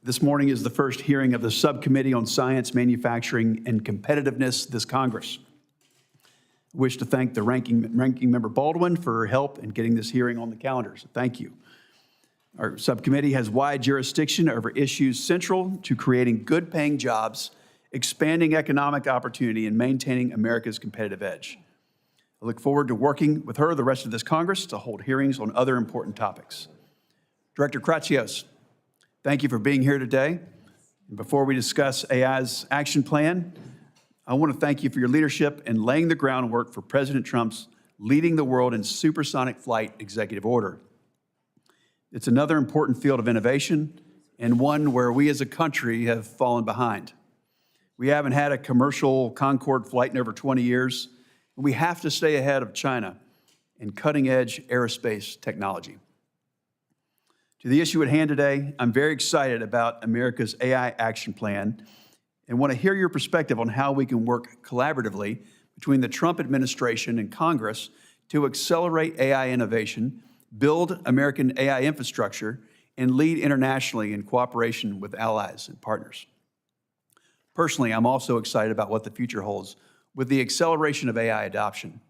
This morning is the first hearing of the Subcommittee on Science, Manufacturing, and Competitiveness this Congress. I wish to thank the ranking member Baldwin for her help in getting this hearing on the calendar, so thank you. Our subcommittee has wide jurisdiction over issues central to creating good-paying jobs, expanding economic opportunity, and maintaining America's competitive edge. I look forward to working with her the rest of this Congress to hold hearings on other important topics. Director Kratsios, thank you for being here today. And before we discuss AI's action plan, I want to thank you for your leadership in laying the groundwork for President Trump's leading the world in supersonic flight executive order. It's another important field of innovation and one where we as a country have fallen behind. We haven't had a commercial Concorde flight in over 20 years, and we have to stay ahead of China in cutting-edge aerospace technology. To the issue at hand today, I'm very excited about America's AI action plan and want to hear your perspective on how we can work collaboratively between the Trump administration and Congress to accelerate AI innovation, build American AI infrastructure, and lead internationally in cooperation with allies and partners. Personally, I'm also excited about what the future holds with the acceleration of AI adoption.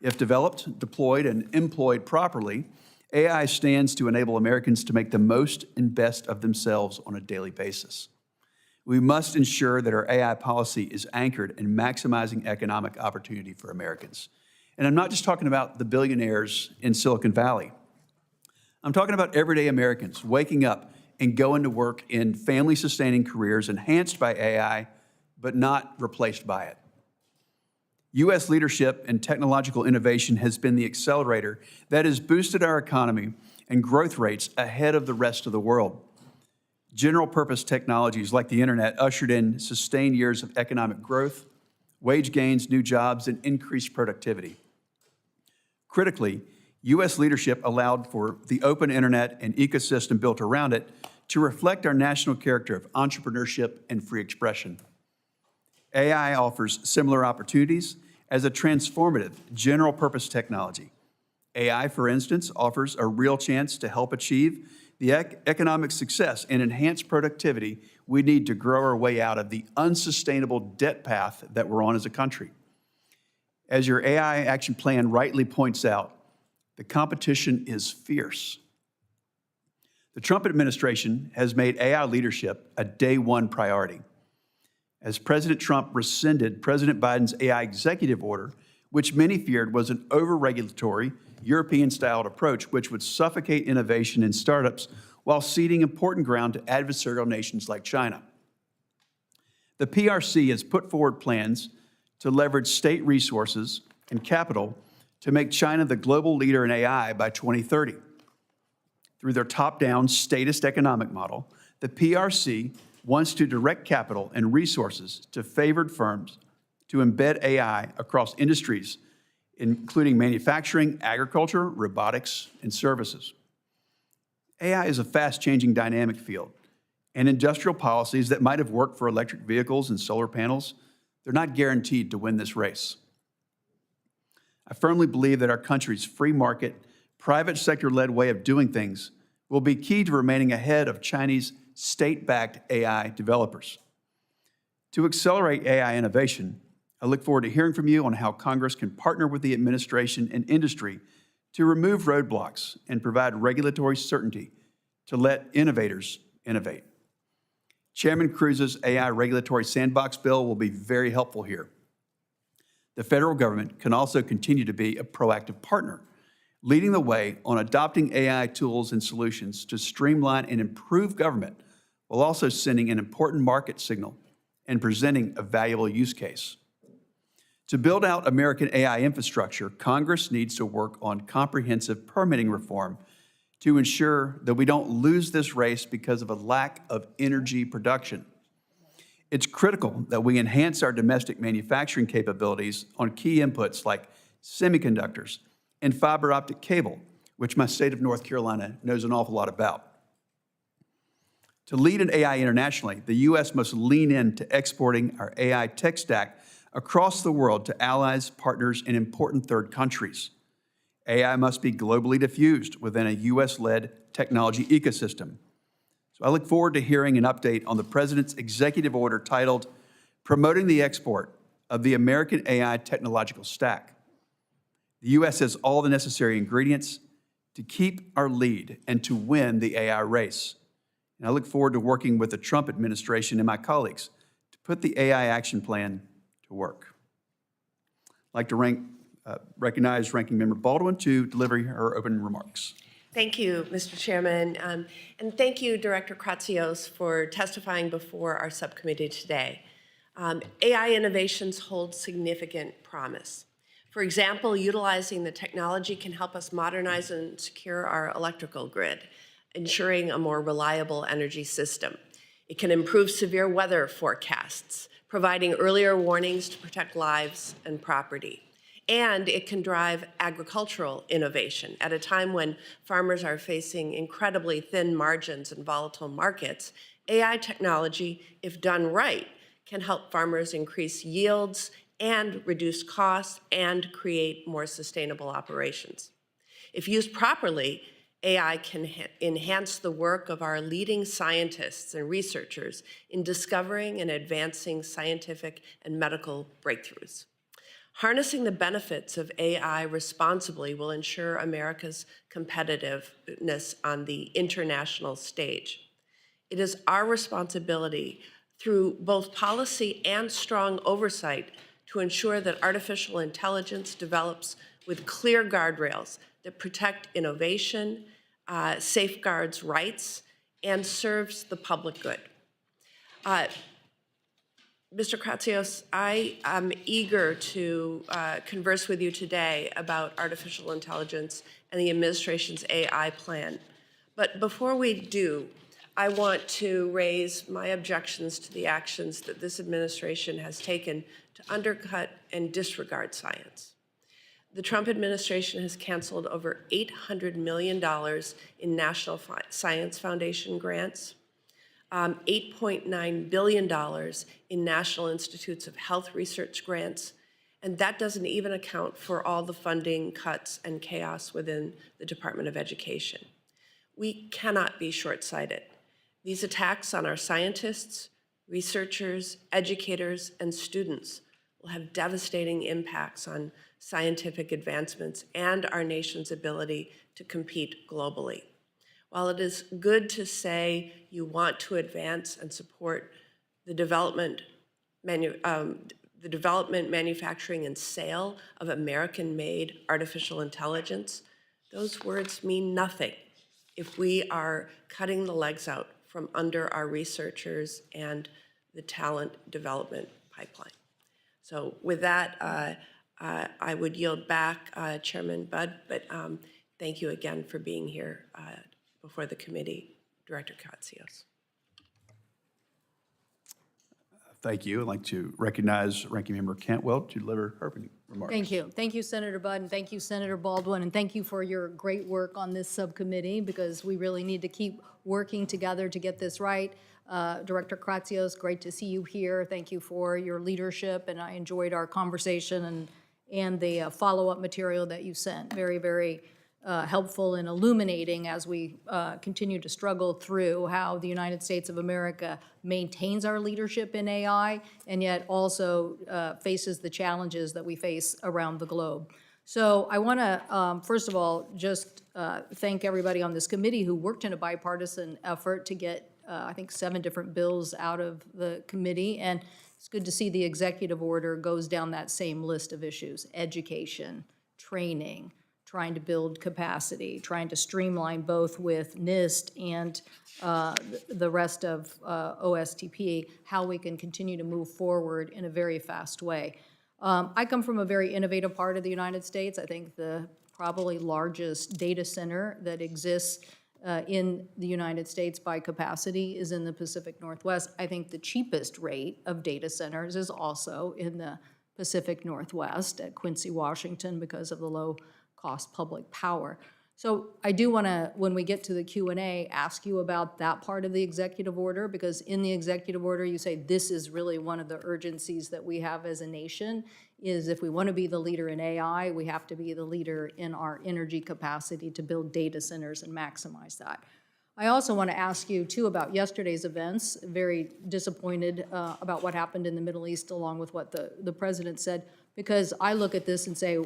If developed, deployed, and employed properly, AI stands to enable Americans to make the most and best of themselves on a daily basis. We must ensure that our AI policy is anchored in maximizing economic opportunity for Americans. And I'm not just talking about the billionaires in Silicon Valley. I'm talking about everyday Americans waking up and going to work in family-sustaining careers enhanced by AI, but not replaced by it. U.S. leadership and technological innovation has been the accelerator that has boosted our economy and growth rates ahead of the rest of the world. General-purpose technologies like the internet ushered in sustained years of economic growth, wage gains, new jobs, and increased productivity. Critically, U.S. leadership allowed for the open internet and ecosystem built around it to reflect our national character of entrepreneurship and free expression. AI offers similar opportunities as a transformative, general-purpose technology. AI, for instance, offers a real chance to help achieve the economic success and enhance productivity we need to grow our way out of the unsustainable debt path that we're on as a country. As your AI action plan rightly points out, the competition is fierce. The Trump administration has made AI leadership a day-one priority. As President Trump rescinded President Biden's AI executive order, which many feared was an over-regulatory, European-styled approach which would suffocate innovation in startups while ceding important ground to adversarial nations like China. The PRC has put forward plans to leverage state resources and capital to make China the global leader in AI by 2030. Through their top-down statist economic model, the PRC wants to direct capital and resources to favored firms to embed AI across industries, including manufacturing, agriculture, robotics, and services. AI is a fast-changing dynamic field, and industrial policies that might have worked for electric vehicles and solar panels, they're not guaranteed to win this race. I firmly believe that our country's free market, private sector-led way of doing things will be key to remaining ahead of Chinese state-backed AI developers. To accelerate AI innovation, I look forward to hearing from you on how Congress can partner with the administration and industry to remove roadblocks and provide regulatory certainty to let innovators innovate. Chairman Cruz's AI regulatory sandbox bill will be very helpful here. The federal government can also continue to be a proactive partner, leading the way on adopting AI tools and solutions to streamline and improve government while also sending an important market signal and presenting a valuable use case. To build out American AI infrastructure, Congress needs to work on comprehensive permitting reform to ensure that we don't lose this race because of a lack of energy production. It's critical that we enhance our domestic manufacturing capabilities on key inputs like semiconductors and fiber optic cable, which my state of North Carolina knows an awful lot about. To lead in AI internationally, the U.S. must lean into exporting our AI tech stack across the world to allies, partners, and important third countries. AI must be globally diffused within a U.S.-led technology ecosystem. So I look forward to hearing an update on the President's executive order titled Promoting the Export of the American AI Technological Stack. The U.S. has all the necessary ingredients to keep our lead and to win the AI race. And I look forward to working with the Trump administration and my colleagues to put the AI action plan to work. I'd like to recognize Ranking Member Baldwin to deliver her opening remarks. Thank you, Mr. Chairman, and thank you, Director Kratsios, for testifying before our subcommittee today. AI innovations hold significant promise. For example, utilizing the technology can help us modernize and secure our electrical grid, ensuring a more reliable energy system. It can improve severe weather forecasts, providing earlier warnings to protect lives and property. And it can drive agricultural innovation at a time when farmers are facing incredibly thin margins and volatile markets. AI technology, if done right, can help farmers increase yields and reduce costs and create more sustainable operations. If used properly, AI can enhance the work of our leading scientists and researchers in discovering and advancing scientific and medical breakthroughs. Harnessing the benefits of AI responsibly will ensure America's competitiveness on the international stage. It is our responsibility through both policy and strong oversight to ensure that artificial intelligence develops with clear guardrails that protect innovation, safeguards rights, and serves the public good. Mr. Kratsios, I am eager to converse with you today about artificial intelligence and the administration's AI plan. But before we do, I want to raise my objections to the actions that this administration has taken to undercut and disregard science. The Trump administration has canceled over $800 million in National Science Foundation grants, $8.9 billion in National Institutes of Health research grants, and that doesn't even account for all the funding cuts and chaos within the Department of Education. We cannot be short-sighted. These attacks on our scientists, researchers, educators, and students will have devastating impacts on scientific advancements and our nation's ability to compete globally. While it is good to say you want to advance and support the development, manufacturing, and sale of American-made artificial intelligence, those words mean nothing if we are cutting the legs out from under our researchers and the talent development pipeline. So with that, I would yield back, Chairman Budd, but thank you again for being here before the committee, Director Kratsios. Thank you. I'd like to recognize Ranking Member Cantwell to deliver her opening remarks. Thank you. Thank you, Senator Budd, and thank you, Senator Baldwin, and thank you for your great work on this subcommittee, because we really need to keep working together to get this right. Director Kratsios, great to see you here. Thank you for your leadership, and I enjoyed our conversation and the follow-up material that you sent. Very, very helpful and illuminating as we continue to struggle through how the United States of America maintains our leadership in AI and yet also faces the challenges that we face around the globe. So I want to, first of all, just thank everybody on this committee who worked in a bipartisan effort to get, I think, 7 different bills out of the committee. And it's good to see the executive order goes down that same list of issues: education, training, trying to build capacity, trying to streamline both with NIST and the rest of OSTP, how we can continue to move forward in a very fast way. I come from a very innovative part of the United States. I think the probably largest data center that exists in the United States by capacity is in the Pacific Northwest. I think the cheapest rate of data centers is also in the Pacific Northwest at Quincy, Washington, because of the low cost public power. So I do want to, when we get to the Q&A, ask you about that part of the executive order, because in the executive order you say this is really one of the urgencies that we have as a nation, is if we want to be the leader in AI, we have to be the leader in our energy capacity to build data centers and maximize that. I also want to ask you, too, about yesterday's events. Very disappointed about what happened in the Middle East, along with what the president said, because I look at this and say,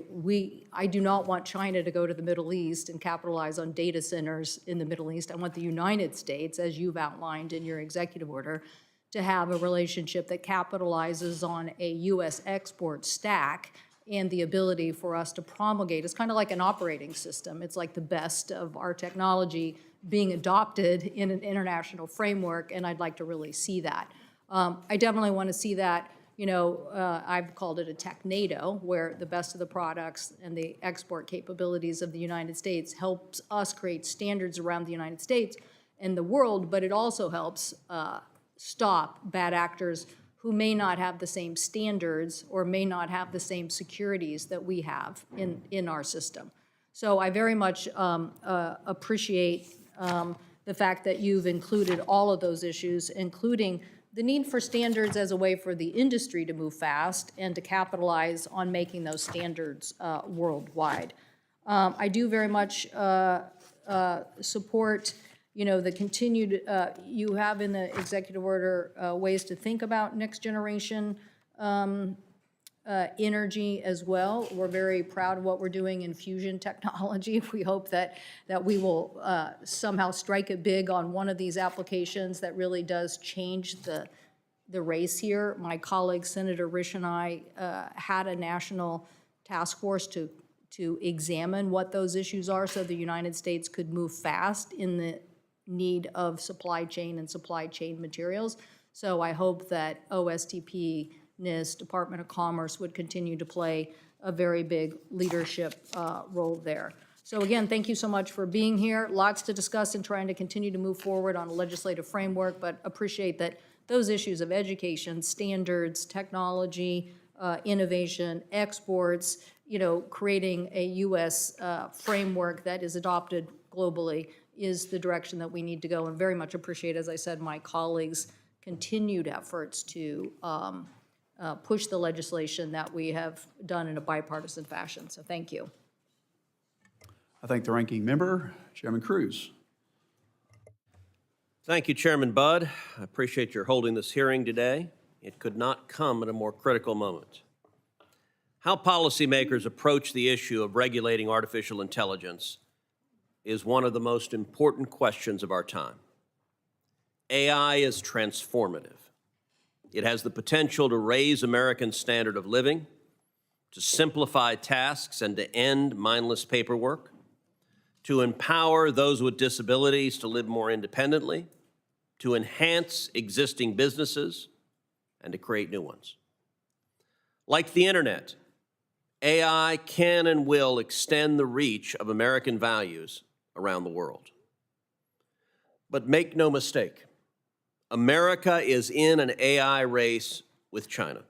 I do not want China to go to the Middle East and capitalize on data centers in the Middle East. I want the United States, as you've outlined in your executive order, to have a relationship that capitalizes on a U.S. export stack and the ability for us to promulgate. It's kind of like an operating system. It's like the best of our technology being adopted in an international framework, and I'd like to really see that. I definitely want to see that. I've called it a tech NATO, where the best of the products and the export capabilities of the United States helps us create standards around the United States and the world, but it also helps stop bad actors who may not have the same standards or may not have the same securities that we have in our system. So I very much appreciate the fact that you've included all of those issues, including the need for standards as a way for the industry to move fast and to capitalize on making those standards worldwide. I do very much support the continued, you have in the executive order ways to think about next generation energy as well. We're very proud of what we're doing in fusion technology. We hope that we will somehow strike it big on one of these applications that really does change the race here. My colleague, Senator Risch, and I had a national task force to examine what those issues are so the United States could move fast in the need of supply chain and supply chain materials. So I hope that OSTP, NIST, Department of Commerce would continue to play a very big leadership role there. So again, thank you so much for being here. Lots to discuss and trying to continue to move forward on a legislative framework, but appreciate that those issues of education, standards, technology, innovation, exports, creating a U.S. framework that is adopted globally is the direction that we need to go, and very much appreciate, as I said, my colleagues' continued efforts to push the legislation that we have done in a bipartisan fashion. So thank you. I thank the ranking member, Chairman Cruz. Thank you, Chairman Budd. I appreciate your holding this hearing today. It could not come at a more critical moment. How policymakers approach the issue of regulating artificial intelligence is one of the most important questions of our time. AI is transformative. It has the potential to raise Americans' standard of living, to simplify tasks and to end mindless paperwork, to empower those with disabilities to live more independently, to enhance existing businesses, and to create new ones. Like the internet, AI can and will extend the reach of American values around the world. But make no mistake, America is in an AI race with China.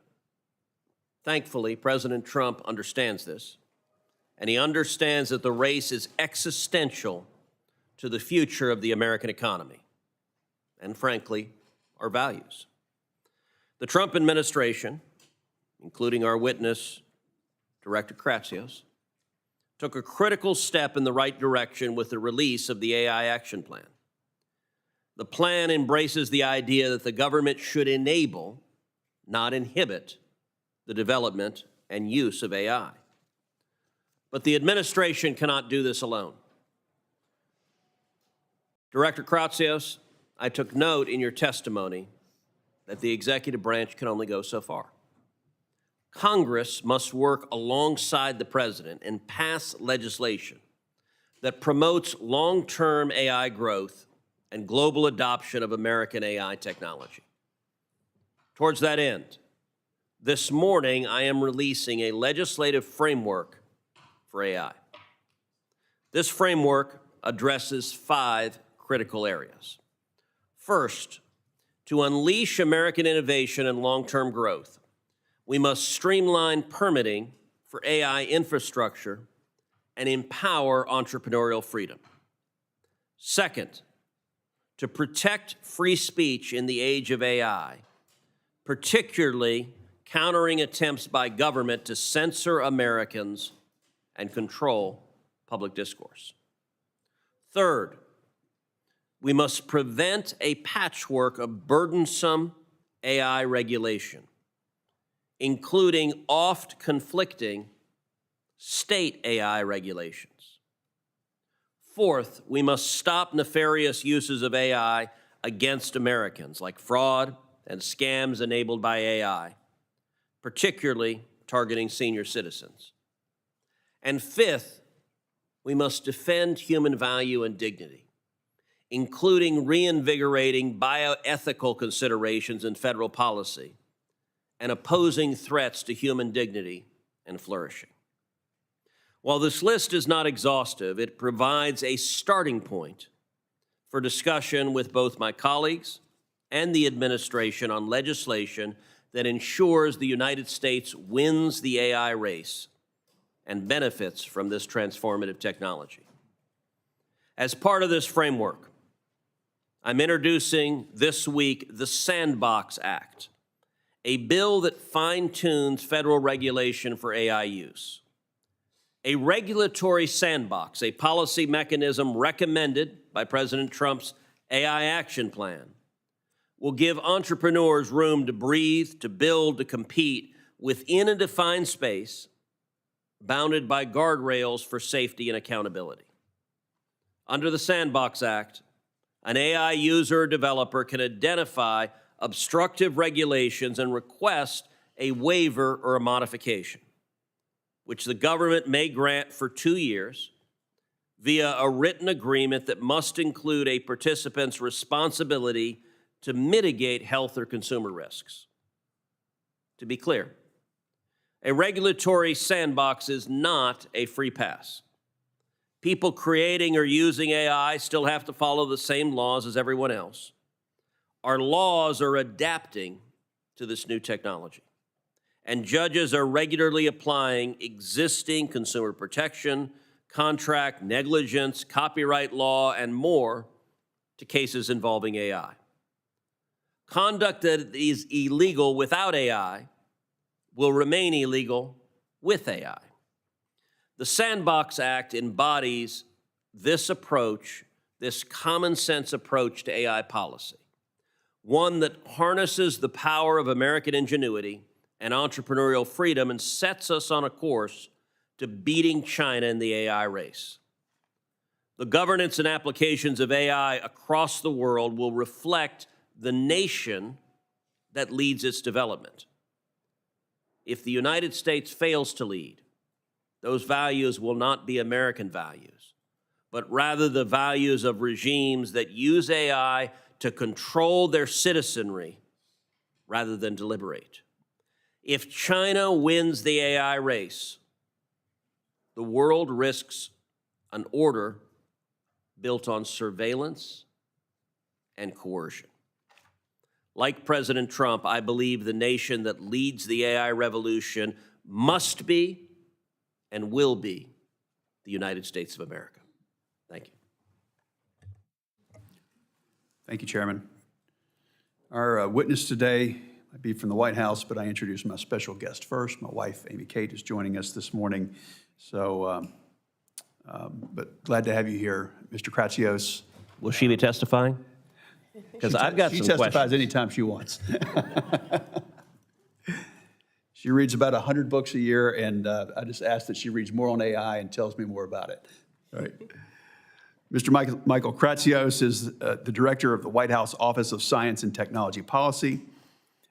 Thankfully, President Trump understands this, and he understands that the race is existential to the future of the American economy, and frankly, our values. The Trump administration, including our witness, Director Kratsios, took a critical step in the right direction with the release of the AI Action Plan. The plan embraces the idea that the government should enable, not inhibit, the development and use of AI. But the administration cannot do this alone. Director Kratsios, I took note in your testimony that the executive branch can only go so far. Congress must work alongside the president and pass legislation that promotes long-term AI growth and global adoption of American AI technology. Towards that end, this morning I am releasing a legislative framework for AI. This framework addresses 5 critical areas. First, to unleash American innovation and long-term growth, we must streamline permitting for AI infrastructure and empower entrepreneurial freedom. Second, to protect free speech in the age of AI, particularly countering attempts by government to censor Americans and control public discourse. Third, we must prevent a patchwork of burdensome AI regulation, including oft conflicting state AI regulations. Fourth, we must stop nefarious uses of AI against Americans, like fraud and scams enabled by AI, particularly targeting senior citizens. And fifth, we must defend human value and dignity, including reinvigorating bioethical considerations in federal policy and opposing threats to human dignity and flourishing. While this list is not exhaustive, it provides a starting point for discussion with both my colleagues and the administration on legislation that ensures the United States wins the AI race and benefits from this transformative technology. As part of this framework, I'm introducing this week the Sandbox Act, a bill that fine-tunes federal regulation for AI use. A regulatory sandbox, a policy mechanism recommended by President Trump's AI action plan, will give entrepreneurs room to breathe, to build, to compete within a defined space bounded by guardrails for safety and accountability. Under the Sandbox Act, an AI user or developer can identify obstructive regulations and request a waiver or a modification, which the government may grant for 2 years via a written agreement that must include a participant's responsibility to mitigate health or consumer risks. To be clear, a regulatory sandbox is not a free pass. People creating or using AI still have to follow the same laws as everyone else. Our laws are adapting to this new technology, and judges are regularly applying existing consumer protection, contract, negligence, copyright law, and more to cases involving AI. Conduct that is illegal without AI will remain illegal with AI. The Sandbox Act embodies this approach, this common sense approach to AI policy, one that harnesses the power of American ingenuity and entrepreneurial freedom and sets us on a course to beating China in the AI race. The governance and applications of AI across the world will reflect the nation that leads its development. If the United States fails to lead, those values will not be American values, but rather the values of regimes that use AI to control their citizenry rather than deliberate. If China wins the AI race, the world risks an order built on surveillance and coercion. Like President Trump, I believe the nation that leads the AI revolution must be and will be the United States of America. Thank you. Thank you, Chairman. Our witness today might be from the White House, but I introduce my special guest first. My wife, Amy Kate, is joining us this morning. So, but glad to have you here, Mr. Kratsios. Will she be testifying? Because I've got some questions. She testifies anytime she wants. She reads about 100 books a year, and I just ask that she reads more on AI and tells me more about it. All right. Mr. Michael Kratsios is the director of the White House Office of Science and Technology Policy.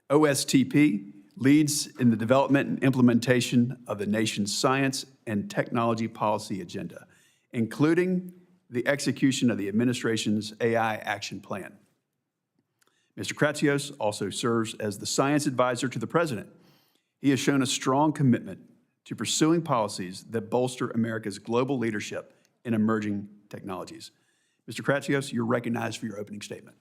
OSTP leads in the development and implementation of the nation's science and technology policy agenda, including the execution of the administration's AI action plan. Mr. Kratsios also serves as the science advisor to the president. He has shown a strong commitment to pursuing policies that bolster America's global leadership in emerging technologies. Mr. Kratsios, you're recognized for your opening statement.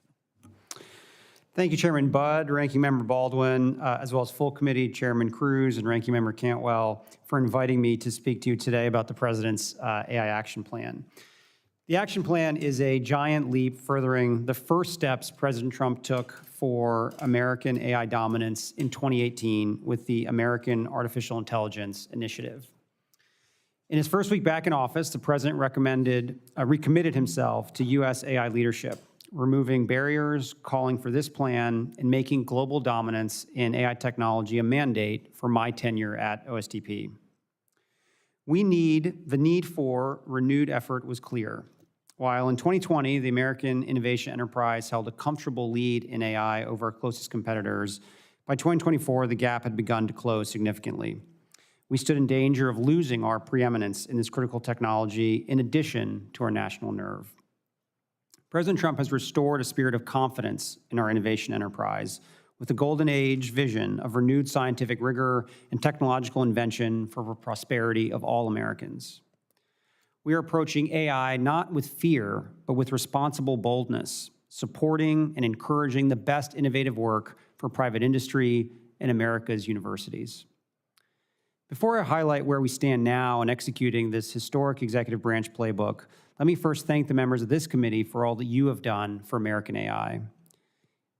Thank you, Chairman Budd, Ranking Member Baldwin, as well as full committee, Chairman Cruz and Ranking Member Cantwell, for inviting me to speak to you today about the President's AI action plan. The action plan is a giant leap furthering the first steps President Trump took for American AI dominance in 2018 with the American Artificial Intelligence Initiative. In his first week back in office, the President recommitted himself to U.S. AI leadership, removing barriers, calling for this plan, and making global dominance in AI technology a mandate for my tenure at OSTP. The need for renewed effort was clear. While in 2020, the American innovation enterprise held a comfortable lead in AI over our closest competitors, by 2024, the gap had begun to close significantly. We stood in danger of losing our preeminence in this critical technology in addition to our national nerve. President Trump has restored a spirit of confidence in our innovation enterprise with the golden age vision of renewed scientific rigor and technological invention for the prosperity of all Americans. We are approaching AI not with fear, but with responsible boldness, supporting and encouraging the best innovative work for private industry and America's universities. Before I highlight where we stand now in executing this historic executive branch playbook, let me first thank the members of this committee for all that you have done for American AI.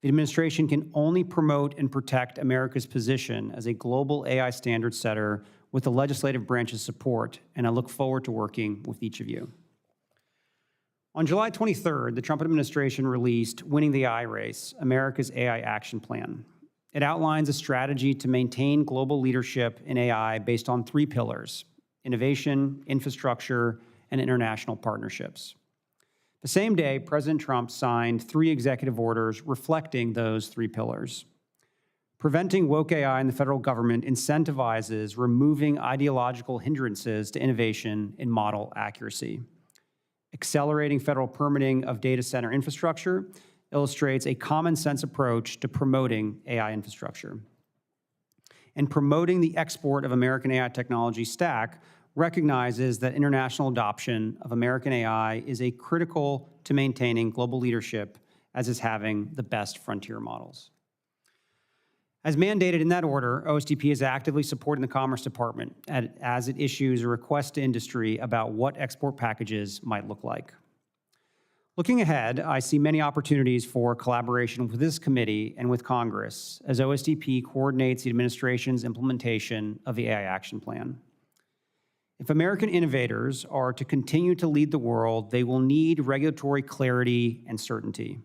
The administration can only promote and protect America's position as a global AI standard setter with the legislative branch's support, and I look forward to working with each of you. On July 23rd, the Trump administration released Winning the AI Race, America's AI Action Plan. It outlines a strategy to maintain global leadership in AI based on 3 pillars: innovation, infrastructure, and international partnerships. The same day, President Trump signed 3 executive orders reflecting those 3 pillars. Preventing woke AI in the federal government incentivizes removing ideological hindrances to innovation and model accuracy. Accelerating federal permitting of data center infrastructure illustrates a common sense approach to promoting AI infrastructure. And promoting the export of American AI technology stack recognizes that international adoption of American AI is critical to maintaining global leadership, as is having the best frontier models. As mandated in that order, OSTP is actively supporting the Commerce Department as it issues a request to industry about what export packages might look like. Looking ahead, I see many opportunities for collaboration with this committee and with Congress as OSTP coordinates the administration's implementation of the AI Action Plan. If American innovators are to continue to lead the world, they will need regulatory clarity and certainty,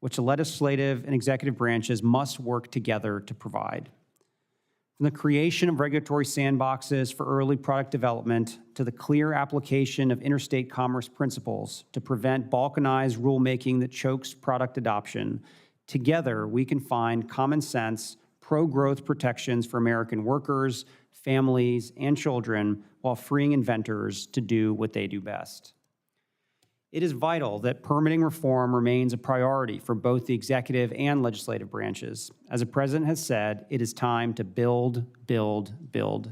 which the legislative and executive branches must work together to provide. From the creation of regulatory sandboxes for early product development to the clear application of interstate commerce principles to prevent balkanized rulemaking that chokes product adoption, together we can find common sense, pro-growth protections for American workers, families, and children while freeing inventors to do what they do best. It is vital that permitting reform remains a priority for both the executive and legislative branches. As the president has said, it is time to build, build, build.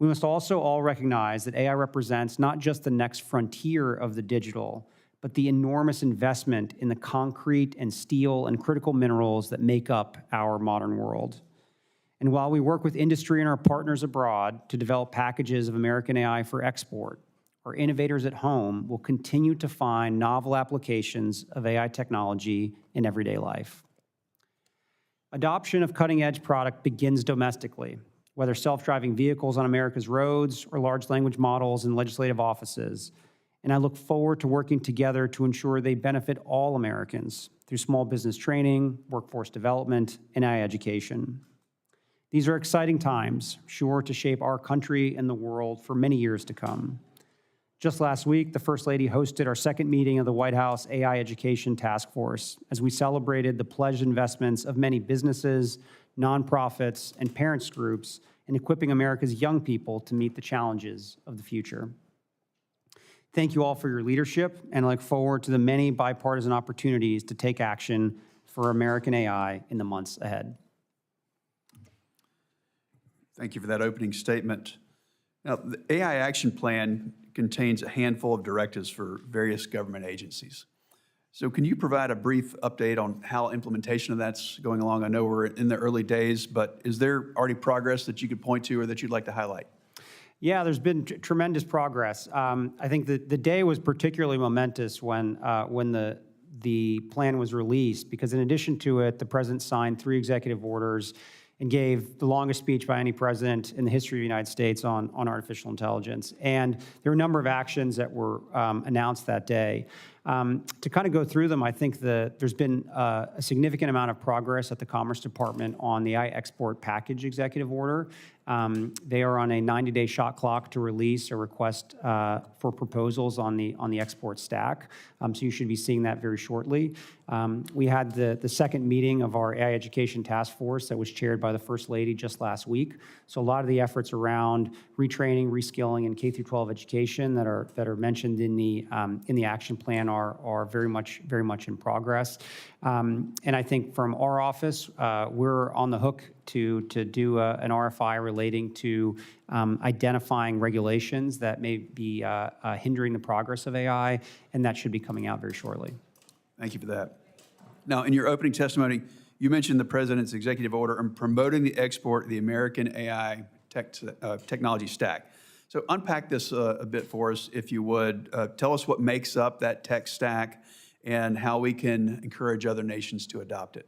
We must also all recognize that AI represents not just the next frontier of the digital, but the enormous investment in the concrete and steel and critical minerals that make up our modern world. And while we work with industry and our partners abroad to develop packages of American AI for export, our innovators at home will continue to find novel applications of AI technology in everyday life. Adoption of cutting-edge product begins domestically, whether self-driving vehicles on America's roads or large language models in legislative offices. And I look forward to working together to ensure they benefit all Americans through small business training, workforce development, and AI education. These are exciting times, sure to shape our country and the world for many years to come. Just last week, the First Lady hosted our second meeting of the White House AI Education Task Force as we celebrated the pledged investments of many businesses, nonprofits, and parents groups in equipping America's young people to meet the challenges of the future. Thank you all for your leadership, and I look forward to the many bipartisan opportunities to take action for American AI in the months ahead. Thank you for that opening statement. Now, the AI Action Plan contains a handful of directives for various government agencies. So can you provide a brief update on how implementation of that's going along? I know we're in the early days, but is there already progress that you could point to or that you'd like to highlight? Yeah, there's been tremendous progress. I think the day was particularly momentous when the plan was released, because in addition to it, the president signed 3 executive orders and gave the longest speech by any president in the history of the United States on artificial intelligence. And there were a number of actions that were announced that day. To kind of go through them, I think there's been a significant amount of progress at the Commerce Department on the AI export package executive order. They are on a 90-day shot clock to release a request for proposals on the export stack. So you should be seeing that very shortly. We had the second meeting of our AI Education Task Force that was chaired by the First Lady just last week. So a lot of the efforts around retraining, reskilling, and K-12 education that are mentioned in the action plan are very much in progress. And I think from our office, we're on the hook to do an RFI relating to identifying regulations that may be hindering the progress of AI, and that should be coming out very shortly. Thank you for that. Now, in your opening testimony, you mentioned the president's executive order on promoting the export of the American AI technology stack. So unpack this a bit for us, if you would. Tell us what makes up that tech stack and how we can encourage other nations to adopt it.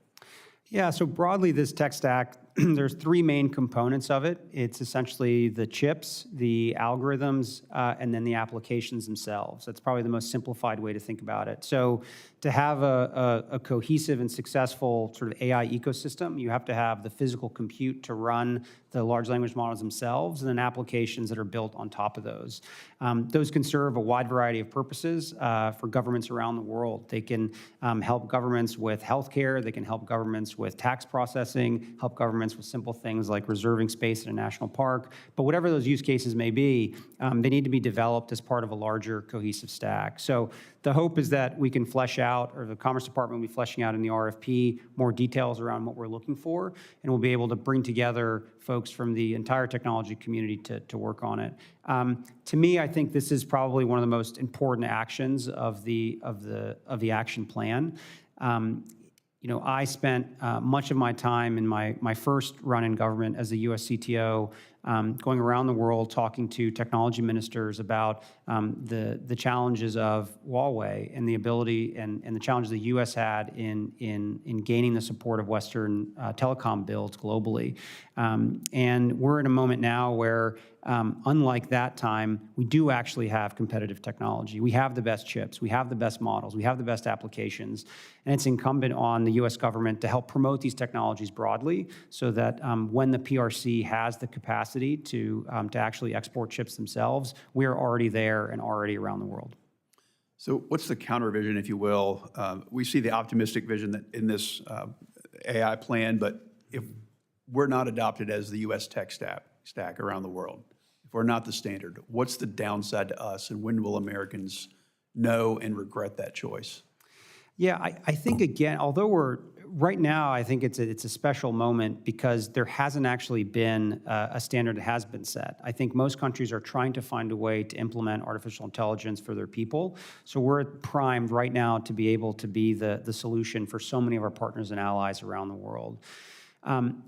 Yeah, so broadly, this tech stack, there's three main components of it. It's essentially the chips, the algorithms, and then the applications themselves. That's probably the most simplified way to think about it. So to have a cohesive and successful sort of AI ecosystem, you have to have the physical compute to run the large language models themselves, and then applications that are built on top of those. Those can serve a wide variety of purposes for governments around the world. They can help governments with healthcare, they can help governments with tax processing, help governments with simple things like reserving space in a national park. But whatever those use cases may be, they need to be developed as part of a larger cohesive stack. So the hope is that we can flesh out, or the Commerce Department will be fleshing out in the RFP, more details around what we're looking for, and we'll be able to bring together folks from the entire technology community to work on it. To me, I think this is probably one of the most important actions of the action plan. You know, I spent much of my time in my first run in government as a U.S. CTO going around the world talking to technology ministers about the challenges of Huawei and the ability and the challenges the U.S. had in gaining the support of Western telecom builds globally. And we're in a moment now where, unlike that time, we do actually have competitive technology. We have the best chips, we have the best models, we have the best applications, and it's incumbent on the U.S. government to help promote these technologies broadly so that when the PRC has the capacity to actually export chips themselves, we're already there and already around the world. So what's the counter vision, if you will? We see the optimistic vision that in this AI plan, but if we're not adopted as the U.S. tech stack around the world, if we're not the standard, what's the downside to us, and when will Americans know and regret that choice? Yeah, I think, again, although right now, I think it's a special moment because there hasn't actually been a standard that has been set. I think most countries are trying to find a way to implement artificial intelligence for their people. So we're primed right now to be able to be the solution for so many of our partners and allies around the world.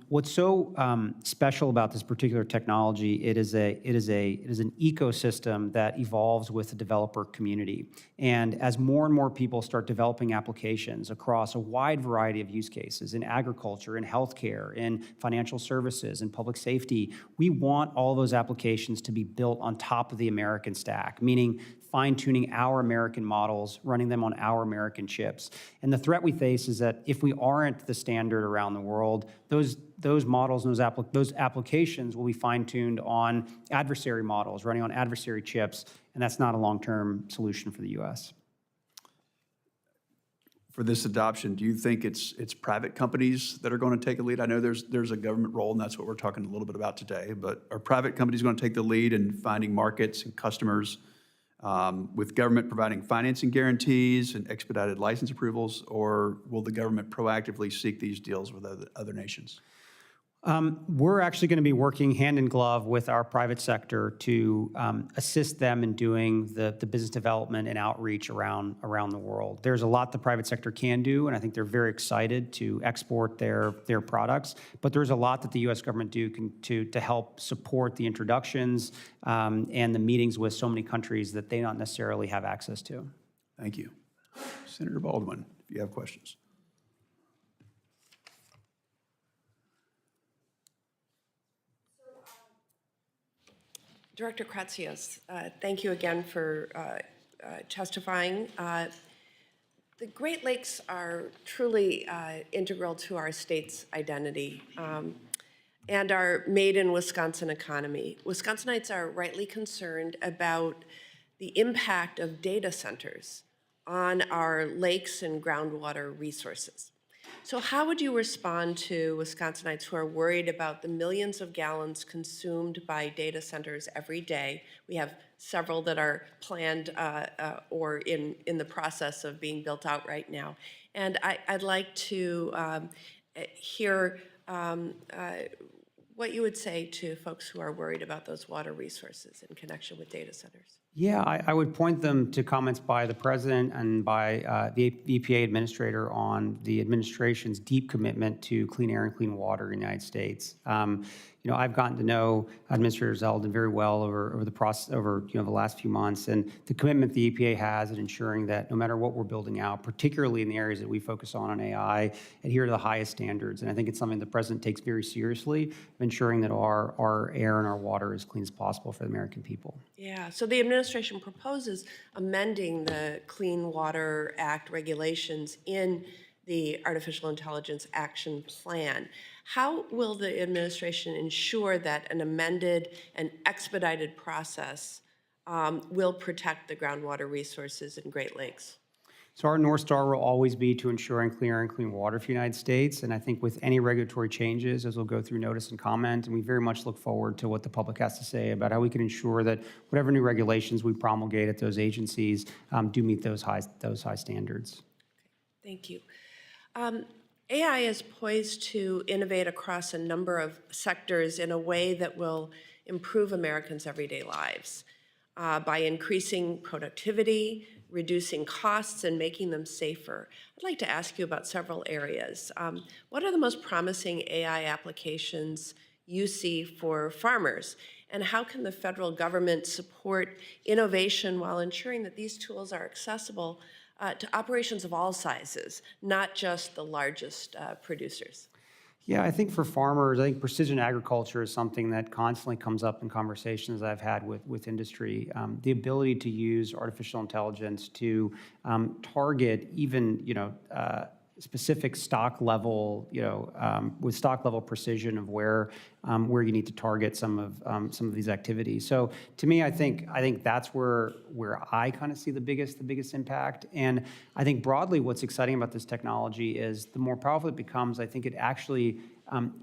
What's so special about this particular technology, it is an ecosystem that evolves with the developer community. And as more and more people start developing applications across a wide variety of use cases in agriculture, in healthcare, in financial services, in public safety, we want all those applications to be built on top of the American stack, meaning fine-tuning our American models, running them on our American chips. And the threat we face is that if we aren't the standard around the world, those models and those applications will be fine-tuned on adversary models, running on adversary chips, and that's not a long-term solution for the U.S. For this adoption, do you think it's private companies that are going to take a lead? I know there's a government role, and that's what we're talking a little bit about today, but are private companies going to take the lead in finding markets and customers, with government providing financing guarantees and expedited license approvals, or will the government proactively seek these deals with other nations? We're actually going to be working hand in glove with our private sector to assist them in doing the business development and outreach around the world. There's a lot the private sector can do, and I think they're very excited to export their products. But there's a lot that the U.S. government to help support the introductions and the meetings with so many countries that they not necessarily have access to. Thank you. Senator Baldwin, if you have questions. Director Kratsios, thank you again for testifying. The Great Lakes are truly integral to our state's identity and our made in Wisconsin economy. Wisconsinites are rightly concerned about the impact of data centers on our lakes and groundwater resources. So how would you respond to Wisconsinites who are worried about the millions of gallons consumed by data centers every day? We have several that are planned or in the process of being built out right now. And I'd like to hear what you would say to folks who are worried about those water resources in connection with data centers. Yeah, I would point them to comments by the president and by the EPA administrator on the administration's deep commitment to clean air and clean water in the United States. I've gotten to know Administrator Zeldin very well over the process, over the last few months, and the commitment the EPA has in ensuring that no matter what we're building out, particularly in the areas that we focus on AI, adhere to the highest standards. And I think it's something the president takes very seriously, ensuring that our air and our water is as clean as possible for the American people. Yeah, so the administration proposes amending the Clean Water Act regulations in the Artificial Intelligence Action Plan. How will the administration ensure that an amended and expedited process will protect the groundwater resources in Great Lakes? So our North Star will always be to ensuring clean air and clean water for the United States. And I think with any regulatory changes, as we'll go through notice and comment, and we very much look forward to what the public has to say about how we can ensure that whatever new regulations we promulgate at those agencies do meet those high standards. Thank you. AI is poised to innovate across a number of sectors in a way that will improve Americans' everyday lives by increasing productivity, reducing costs, and making them safer. I'd like to ask you about several areas. What are the most promising AI applications you see for farmers? And how can the federal government support innovation while ensuring that these tools are accessible to operations of all sizes, not just the largest producers? Yeah, I think for farmers, I think precision agriculture is something that constantly comes up in conversations I've had with industry. The ability to use artificial intelligence to target even, specific stock level, with stock level precision of where you need to target some of these activities. So to me, I think that's where I kind of see the biggest impact. And I think broadly, what's exciting about this technology is the more powerful it becomes, I think it actually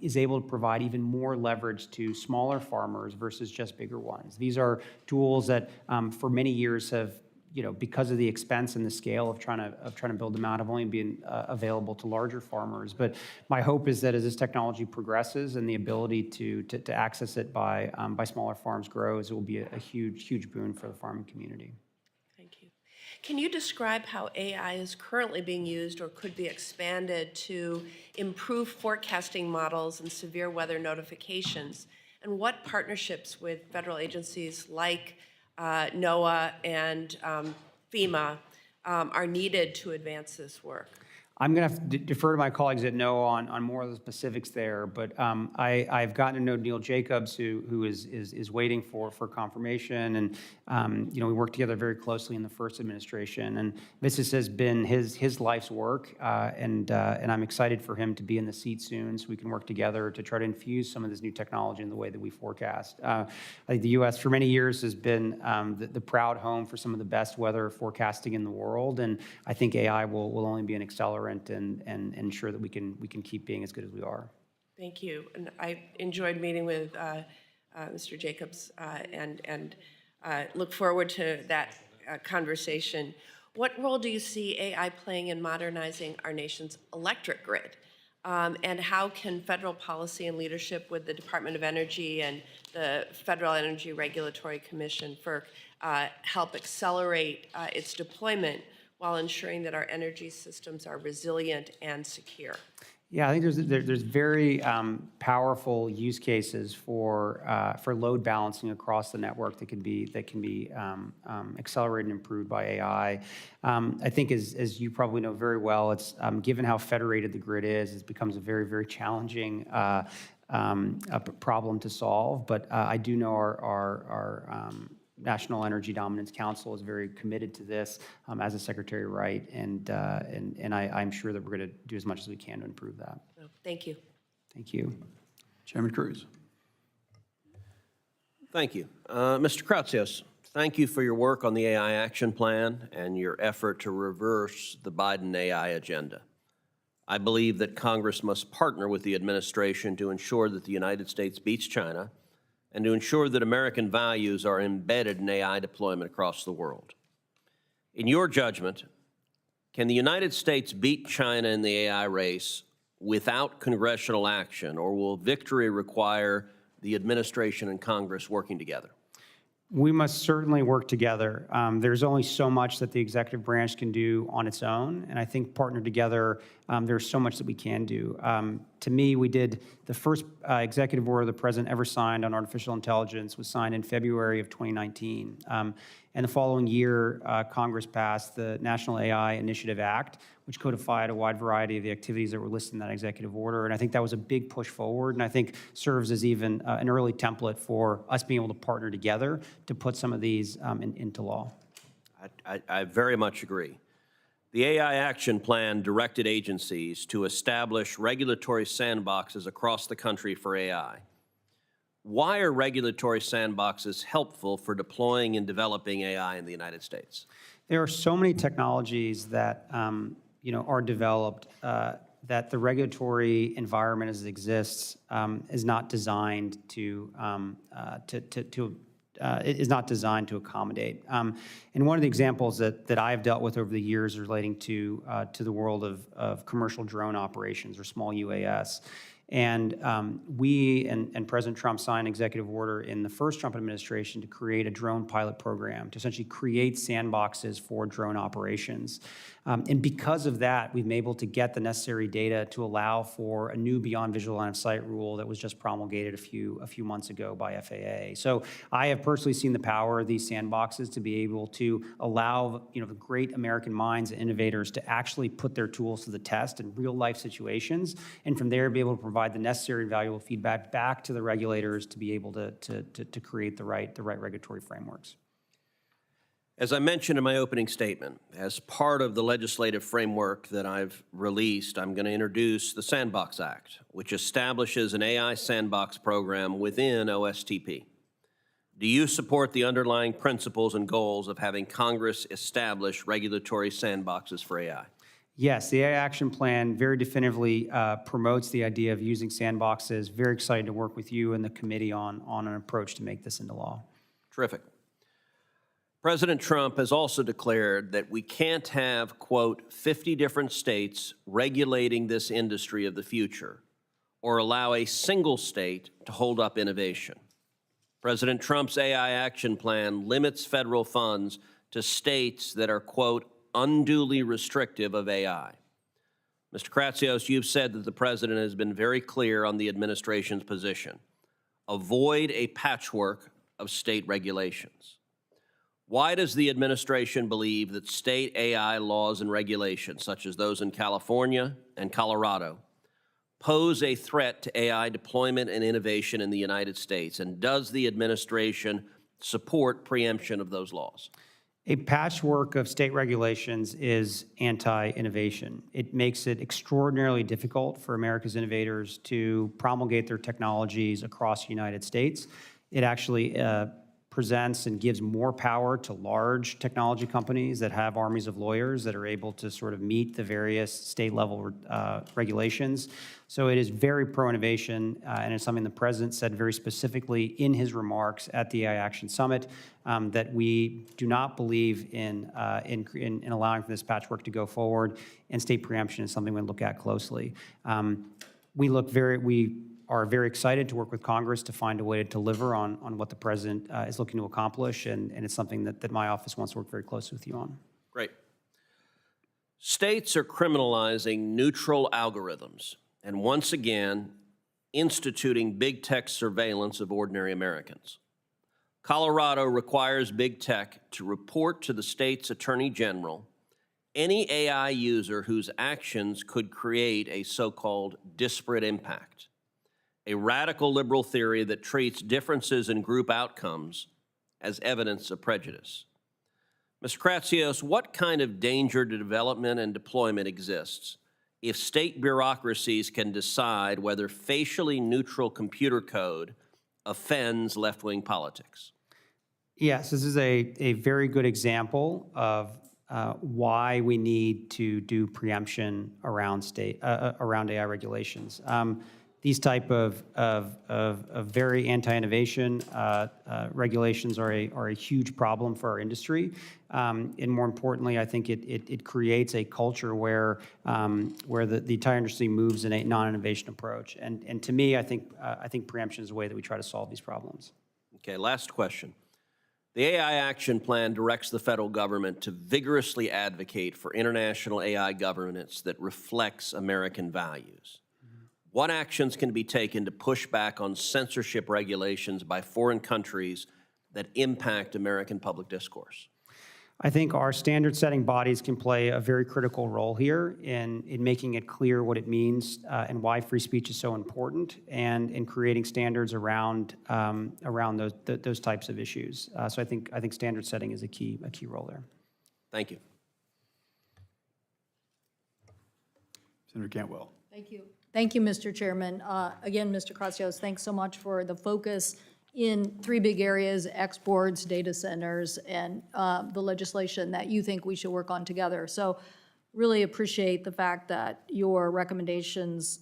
is able to provide even more leverage to smaller farmers versus just bigger ones. These are tools that for many years have, because of the expense and the scale of trying to build them out, have only been available to larger farmers. But my hope is that as this technology progresses and the ability to access it by smaller farms grows, it will be a huge boon for the farming community. Thank you. Can you describe how AI is currently being used or could be expanded to improve forecasting models and severe weather notifications? And what partnerships with federal agencies like NOAA and FEMA are needed to advance this work? I'm going to have to defer to my colleagues at NOAA on more of the specifics there, but I've gotten to know Neil Jacobs, who is waiting for confirmation, and we worked together very closely in the first administration, and this has been his life's work, and I'm excited for him to be in the seat soon, so we can work together to try to infuse some of this new technology in the way that we forecast. I think the U.S. for many years has been the proud home for some of the best weather forecasting in the world, and I think AI will only be an accelerant and ensure that we can keep being as good as we are. Thank you. And I enjoyed meeting with Mr. Jacobs and look forward to that conversation. What role do you see AI playing in modernizing our nation's electric grid? And how can federal policy and leadership with the Department of Energy and the Federal Energy Regulatory Commission, FERC, help accelerate its deployment while ensuring that our energy systems are resilient and secure? Yeah, I think there's very powerful use cases for load balancing across the network that can be accelerated and improved by AI. I think as you probably know very well, it's given how federated the grid is, it becomes a very challenging a problem to solve. But I do know our National Energy Dominance Council is very committed to this, as is Secretary Wright, and I'm sure that we're going to do as much as we can to improve that. Thank you. Thank you. Chairman Cruz. Thank you. Mr. Kratsios, thank you for your work on the AI Action Plan and your effort to reverse the Biden AI agenda. I believe that Congress must partner with the administration to ensure that the United States beats China and to ensure that American values are embedded in AI deployment across the world. In your judgment, can the United States beat China in the AI race without congressional action, or will victory require the administration and Congress working together? We must certainly work together. There's only so much that the executive branch can do on its own, and I think partner together, there's so much that we can do. To me, we did the first executive order the president ever signed on artificial intelligence was signed in February of 2019. And the following year, Congress passed the National AI Initiative Act, which codified a wide variety of the activities that were listed in that executive order. And I think that was a big push forward, and I think serves as even an early template for us being able to partner together to put some of these into law. I very much agree. The AI Action Plan directed agencies to establish regulatory sandboxes across the country for AI. Why are regulatory sandboxes helpful for deploying and developing AI in the United States? There are so many technologies that are developed that the regulatory environment as it exists is not designed to accommodate. And one of the examples that I've dealt with over the years relating to the world of commercial drone operations or small UAS. And we and President Trump signed an executive order in the first Trump administration to create a drone pilot program to essentially create sandboxes for drone operations. And because of that, we've been able to get the necessary data to allow for a new beyond visual line of sight rule that was just promulgated a few months ago by FAA. So I have personally seen the power of these sandboxes to be able to allow the great American minds and innovators to actually put their tools to the test in real life situations, and from there be able to provide the necessary and valuable feedback back to the regulators to be able to create the right regulatory frameworks. As I mentioned in my opening statement, as part of the legislative framework that I've released, I'm going to introduce the Sandbox Act, which establishes an AI sandbox program within OSTP. Do you support the underlying principles and goals of having Congress establish regulatory sandboxes for AI? Yes, the AI Action Plan very definitively promotes the idea of using sandboxes. Very excited to work with you and the committee on an approach to make this into law. Terrific. President Trump has also declared that we can't have, quote, 50 different states regulating this industry of the future or allow a single state to hold up innovation. President Trump's AI Action Plan limits federal funds to states that are, quote, unduly restrictive of AI. Mr. Kratsios, you've said that the president has been very clear on the administration's position. Avoid a patchwork of state regulations. Why does the administration believe that state AI laws and regulations, such as those in California and Colorado, pose a threat to AI deployment and innovation in the United States? And does the administration support preemption of those laws? A patchwork of state regulations is anti-innovation. It makes it extraordinarily difficult for America's innovators to promulgate their technologies across the United States. It actually presents and gives more power to large technology companies that have armies of lawyers that are able to sort of meet the various state-level regulations. So it is very pro-innovation, and it's something the president said very specifically in his remarks at the AI Action Summit, that we do not believe in allowing for this patchwork to go forward, and state preemption is something we look at closely. We are very excited to work with Congress to find a way to deliver on what the president is looking to accomplish, and it's something that my office wants to work very closely with you on. Great. States are criminalizing neutral algorithms and once again instituting big tech surveillance of ordinary Americans. Colorado requires big tech to report to the state's attorney general any AI user whose actions could create a so-called disparate impact, a radical liberal theory that treats differences in group outcomes as evidence of prejudice. Mr. Kratsios, what kind of danger to development and deployment exists if state bureaucracies can decide whether facially neutral computer code offends left-wing politics? Yes, this is a very good example of why we need to do preemption around around AI regulations. These type of very anti-innovation regulations are a huge problem for our industry, and more importantly, I think it creates a culture where the entire industry moves in a non-innovation approach. And to me, I think preemption is a way that we try to solve these problems. Okay, last question. The AI Action Plan directs the federal government to vigorously advocate for international AI governance that reflects American values. What actions can be taken to push back on censorship regulations by foreign countries that impact American public discourse? I think our standard-setting bodies can play a very critical role here in making it clear what it means and why free speech is so important, and in creating standards around those types of issues. So I think standard setting is a key role there. Thank you. Senator Cantwell. Thank you. Thank you, Mr. Chairman. Again, Mr. Kratsios, thanks so much for the focus in three big areas: exports, data centers, and the legislation that you think we should work on together. So really appreciate the fact that your recommendations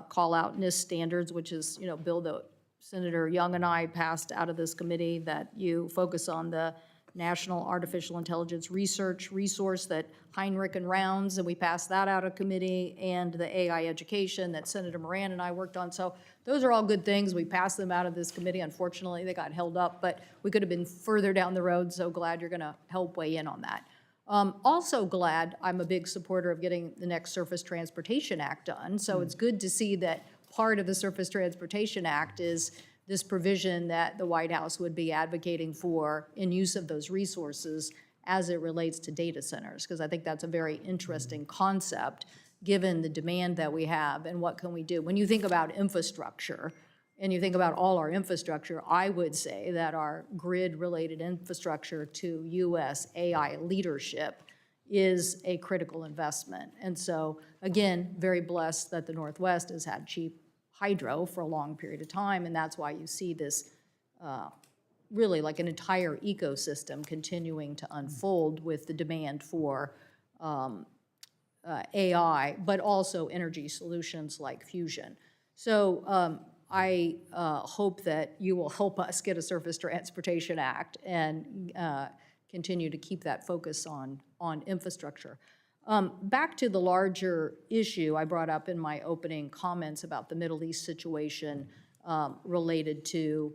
call out NIST standards, which is, bill that Senator Young and I passed out of this committee, that you focus on the National Artificial Intelligence Research Resource that Heinrich and Rounds, and we passed that out of committee, and the AI education that Senator Moran and I worked on. So those are all good things. We passed them out of this committee. Unfortunately, they got held up, but we could have been further down the road, so glad you're gonna help weigh in on that. Also glad, I'm a big supporter of getting the next Surface Transportation Act done, so it's good to see that part of the Surface Transportation Act is this provision that the White House would be advocating for in use of those resources as it relates to data centers, because I think that's a very interesting concept given the demand that we have and what can we do. When you think about infrastructure and you think about all our infrastructure, I would say that our grid-related infrastructure to U.S. AI leadership is a critical investment. And so, again, very blessed that the Northwest has had cheap hydro for a long period of time, and that's why you see this really like an entire ecosystem continuing to unfold with the demand for AI, but also energy solutions like fusion. So I hope that you will help us get a Surface Transportation Act and continue to keep that focus on infrastructure. Back to the larger issue I brought up in my opening comments about the Middle East situation related to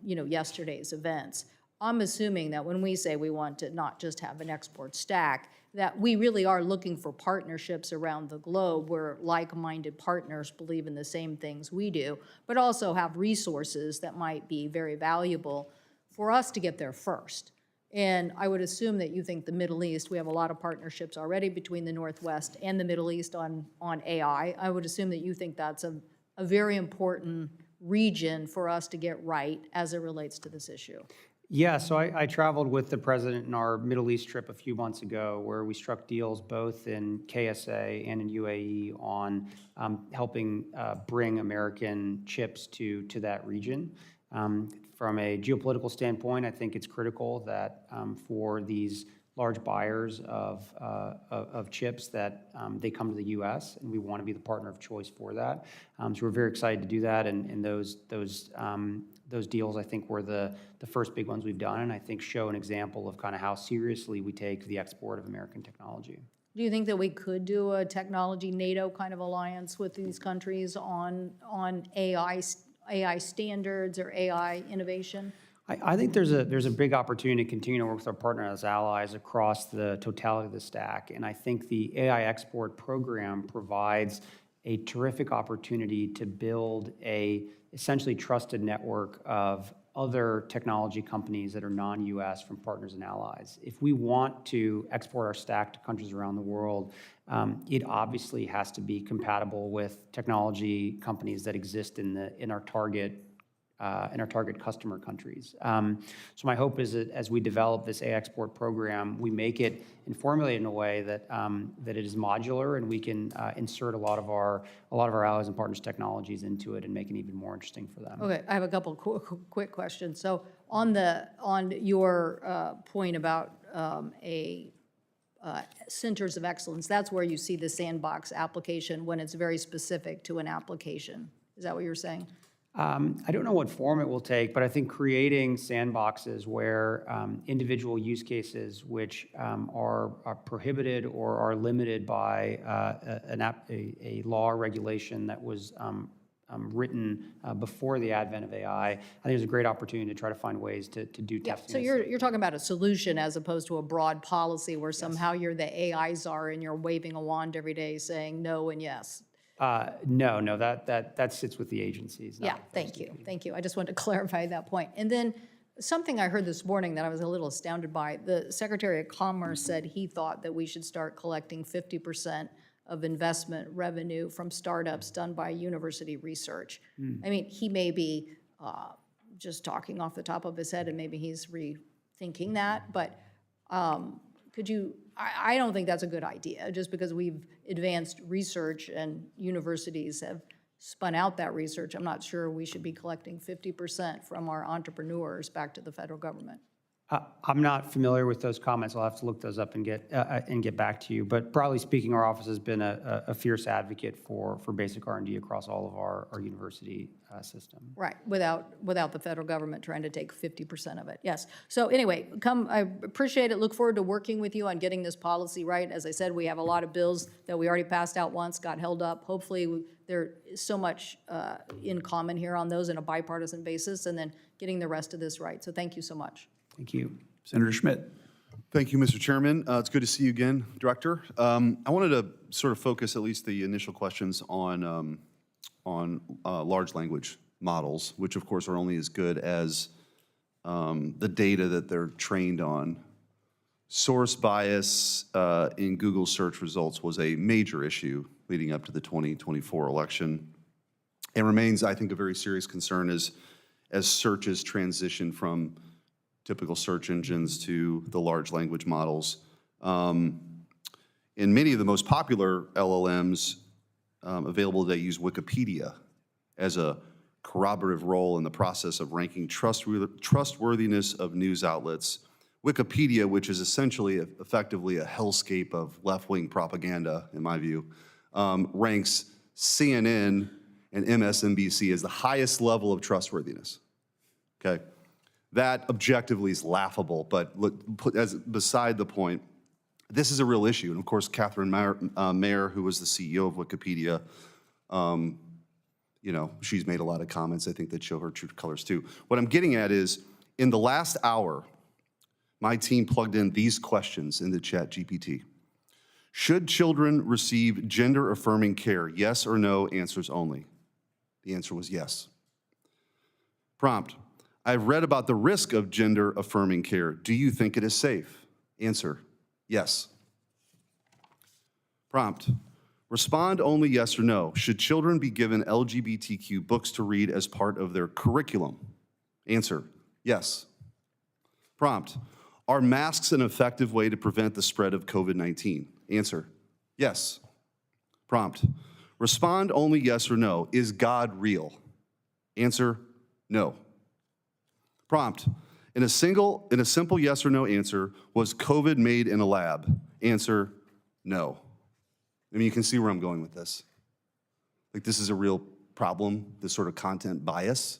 yesterday's events. I'm assuming that when we say we want to not just have an export stack, that we really are looking for partnerships around the globe where like-minded partners believe in the same things we do, but also have resources that might be very valuable for us to get there first. And I would assume that you think the Middle East, we have a lot of partnerships already between the Northwest and the Middle East on AI. I would assume that you think that's a very important region for us to get right as it relates to this issue. Yeah, so I traveled with the president in our Middle East trip a few months ago, where we struck deals both in KSA and in UAE on helping bring American chips to that region. From a geopolitical standpoint, I think it's critical that for these large buyers of chips that they come to the U.S., and we want to be the partner of choice for that. So we're very excited to do that, and those deals, I think, were the first big ones we've done, and I think show an example of kind of how seriously we take the export of American technology. Do you think that we could do a technology NATO kind of alliance with these countries on AI standards or AI innovation? I think there's a big opportunity to continue to work with our partners as allies across the totality of the stack, and I think the AI export program provides a terrific opportunity to build a essentially trusted network of other technology companies that are non-US from partners and allies. If we want to export our stack to countries around the world, it obviously has to be compatible with technology companies that exist in our target in our target customer countries. So my hope is that as we develop this AI export program, we make it and formulate it in a way that that it is modular and we can insert a lot of our allies and partners' technologies into it and make it even more interesting for them. Okay, I have a couple quick questions. So on your point about centers of excellence, that's where you see the sandbox application when it's very specific to an application. Is that what you're saying? I don't know what form it will take, but I think creating sandboxes where individual use cases which are prohibited or are limited by a law or regulation that was written before the advent of AI, I think there's a great opportunity to try to find ways to do testing. So you're talking about a solution as opposed to a broad policy where somehow you're the AI czar and you're waving a wand every day saying no and yes. No, that sits with the agencies. Yeah, thank you. I just wanted to clarify that point. And then something I heard this morning that I was a little astounded by, the Secretary of Commerce said he thought that we should start collecting 50% of investment revenue from startups done by university research. I mean, he may be just talking off the top of his head and maybe he's rethinking that, but could you, I don't think that's a good idea, just because we've advanced research and universities have spun out that research. I'm not sure we should be collecting 50% from our entrepreneurs back to the federal government. I'm not familiar with those comments. I'll have to look those up and get back to you. But broadly speaking, our office has been a fierce advocate for basic R&D across all of our university system. Right, without the federal government trying to take 50% of it, yes. So anyway, I appreciate it, look forward to working with you on getting this policy right. As I said, we have a lot of bills that we already passed out once, got held up. Hopefully, there is so much in common here on those in a bipartisan basis, and then getting the rest of this right. So thank you so much. Thank you. Senator Schmidt. Thank you, Mr. Chairman. It's good to see you again, Director. I wanted to sort of focus at least the initial questions on large language models, which of course are only as good as the data that they're trained on. Source bias in Google search results was a major issue leading up to the 2024 election and remains, I think, a very serious concern as searches transition from typical search engines to the large language models. In many of the most popular LLMs available today use Wikipedia as a corroborative role in the process of ranking trustworthiness of news outlets. Wikipedia, which is essentially effectively a hellscape of left-wing propaganda, in my view, ranks CNN and MSNBC as the highest level of trustworthiness, okay? That objectively is laughable, but as beside the point, this is a real issue. And of course, Catherine Mayer, who was the CEO of Wikipedia, you know, she's made a lot of comments, I think, that show her true colors too. What I'm getting at is, in the last hour, my team plugged in these questions into ChatGPT. Should children receive gender-affirming care? Yes or no, answers only. The answer was yes. Prompt. I've read about the risk of gender-affirming care. Do you think it is safe? Answer, yes. Prompt, respond only yes or no. Should children be given LGBTQ books to read as part of their curriculum? Answer, yes. Prompt, are masks an effective way to prevent the spread of COVID-19? Answer, yes. Prompt, respond only yes or no. Is God real? Answer, no. Prompt, in a simple yes or no answer, was COVID made in a lab? Answer, no. I mean, you can see where I'm going with this. Like, this is a real problem, this sort of content bias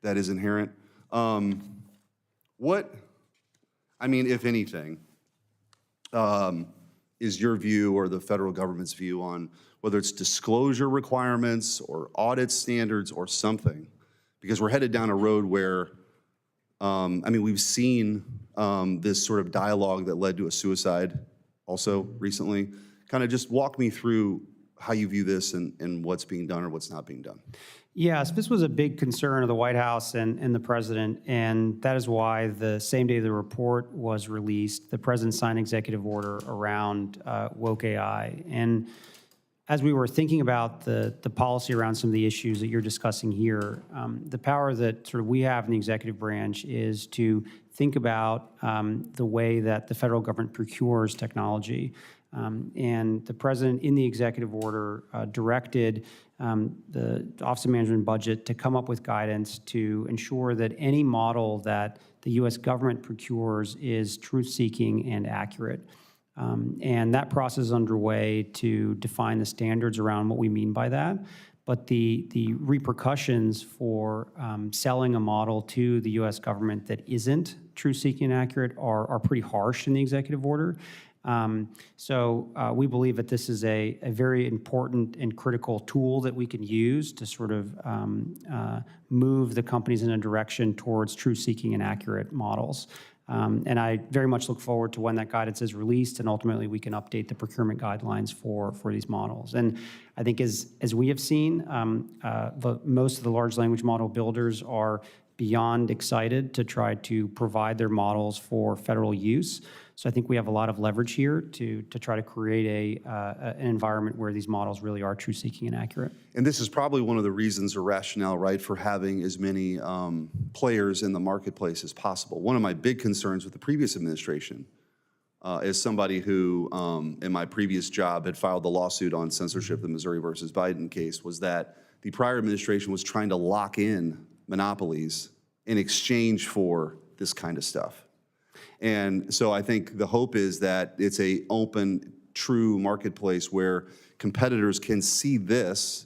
that is inherent. What, I mean, if anything, is your view or the federal government's view on whether it's disclosure requirements or audit standards or something? Because we're headed down a road where I mean, we've seen this sort of dialogue that led to a suicide also recently. Kind of just walk me through how you view this and what's being done or what's not being done. Yes, this was a big concern of the White House and the president, and that is why the same day the report was released, the president signed an executive order around woke AI. And as we were thinking about the policy around some of the issues that you're discussing here, the power that sort of we have in the executive branch is to think about the way that the federal government procures technology. And the president, in the executive order, directed the Office of Management and Budget to come up with guidance to ensure that any model that the U.S. government procures is truth-seeking and accurate. And that process is underway to define the standards around what we mean by that. But the repercussions for selling a model to the U.S. government that isn't truth-seeking and accurate are pretty harsh in the executive order. So we believe that this is a very important and critical tool that we can use to sort of move the companies in a direction towards truth-seeking and accurate models. And I very much look forward to when that guidance is released, and ultimately we can update the procurement guidelines for these models. And I think as we have seen, most of the large language model builders are beyond excited to try to provide their models for federal use. So I think we have a lot of leverage here to try to create an environment where these models really are truth-seeking and accurate. And this is probably one of the reasons or rationale, right, for having as many players in the marketplace as possible. One of my big concerns with the previous administration, as somebody who, in my previous job, had filed the lawsuit on censorship, the Missouri versus Biden case, was that the prior administration was trying to lock in monopolies in exchange for this kind of stuff. And so I think the hope is that it's a open, true marketplace where competitors can see this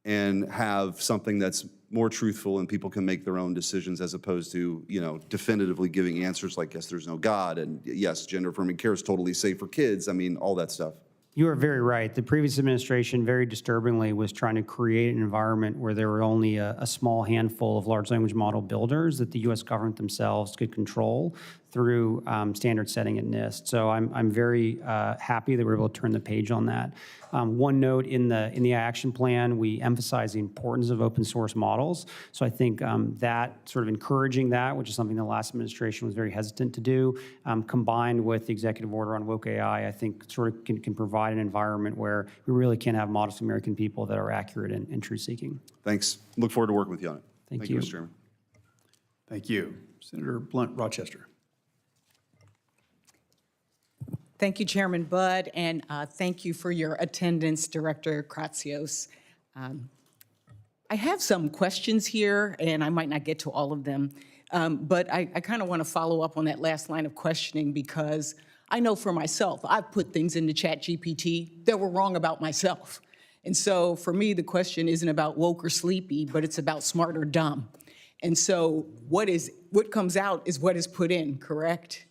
and have something that's more truthful and people can make their own decisions, as opposed to, you know, definitively giving answers like, yes, there's no God, and yes, gender-affirming care is totally safe for kids. I mean, all that stuff. You are very right. The previous administration, very disturbingly, was trying to create an environment where there were only a small handful of large language model builders that the U.S. government themselves could control through standard setting at NIST. So I'm very happy that we're able to turn the page on that. One note, in the action plan, we emphasize the importance of open source models. So I think that sort of encouraging that, which is something the last administration was very hesitant to do, combined with the executive order on woke AI, I think sort of can provide an environment where we really can have models of American people that are accurate and truth-seeking. Thanks. Look forward to working with you on it. Thank you. Mr. Chairman. Thank you. Senator Blunt Rochester. Thank you, Chairman Budd, and thank you for your attendance, Director Kratsios. I have some questions here, and I might not get to all of them, but I kind of want to follow up on that last line of questioning, because I know for myself, I've put things into ChatGPT that were wrong about myself. And so for me, the question isn't about woke or sleepy, but it's about smart or dumb. And so what comes out is what is put in, correct?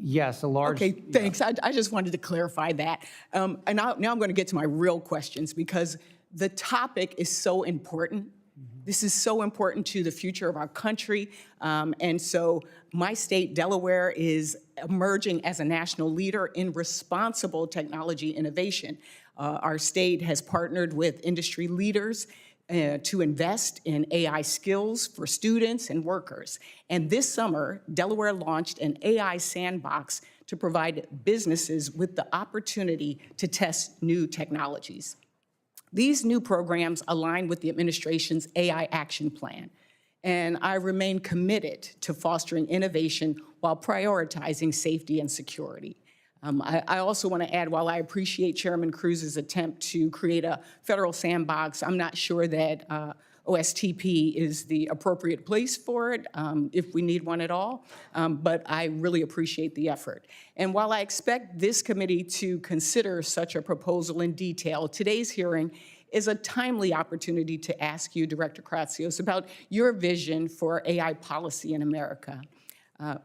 Yes, a large. Okay, thanks. Yeah. I just wanted to clarify that. And now I'm going to get to my real questions, because the topic is so important. Mm-hmm. This is so important to the future of our country. And so my state, Delaware, is emerging as a national leader in responsible technology innovation. Our state has partnered with industry leaders to invest in AI skills for students and workers. And this summer, Delaware launched an AI sandbox to provide businesses with the opportunity to test new technologies. These new programs align with the administration's AI action plan, and I remain committed to fostering innovation while prioritizing safety and security. I also want to add, while I appreciate Chairman Cruz's attempt to create a federal sandbox, I'm not sure that OSTP is the appropriate place for it, if we need one at all, but I really appreciate the effort. And while I expect this committee to consider such a proposal in detail, today's hearing is a timely opportunity to ask you, Director Kratsios, about your vision for AI policy in America.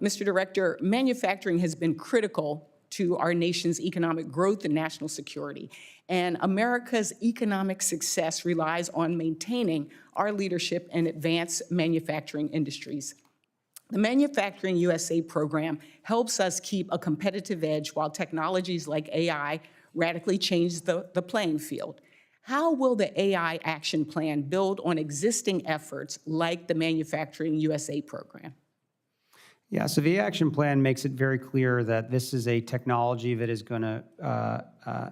Mr. Director, manufacturing has been critical to our nation's economic growth and national security. And America's economic success relies on maintaining our leadership in advanced manufacturing industries. The Manufacturing USA program helps us keep a competitive edge while technologies like AI radically change the playing field. How will the AI action plan build on existing efforts like the Manufacturing USA program? Yeah, so the action plan makes it very clear that this is a technology that is going to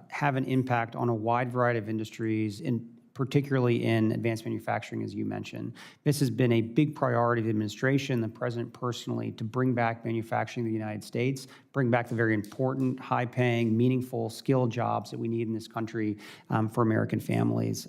have an impact on a wide variety of industries, particularly in advanced manufacturing, as you mentioned. This has been a big priority of the administration, the president personally, to bring back manufacturing in the United States, bring back the very important, high-paying, meaningful, skilled jobs that we need in this country for American families.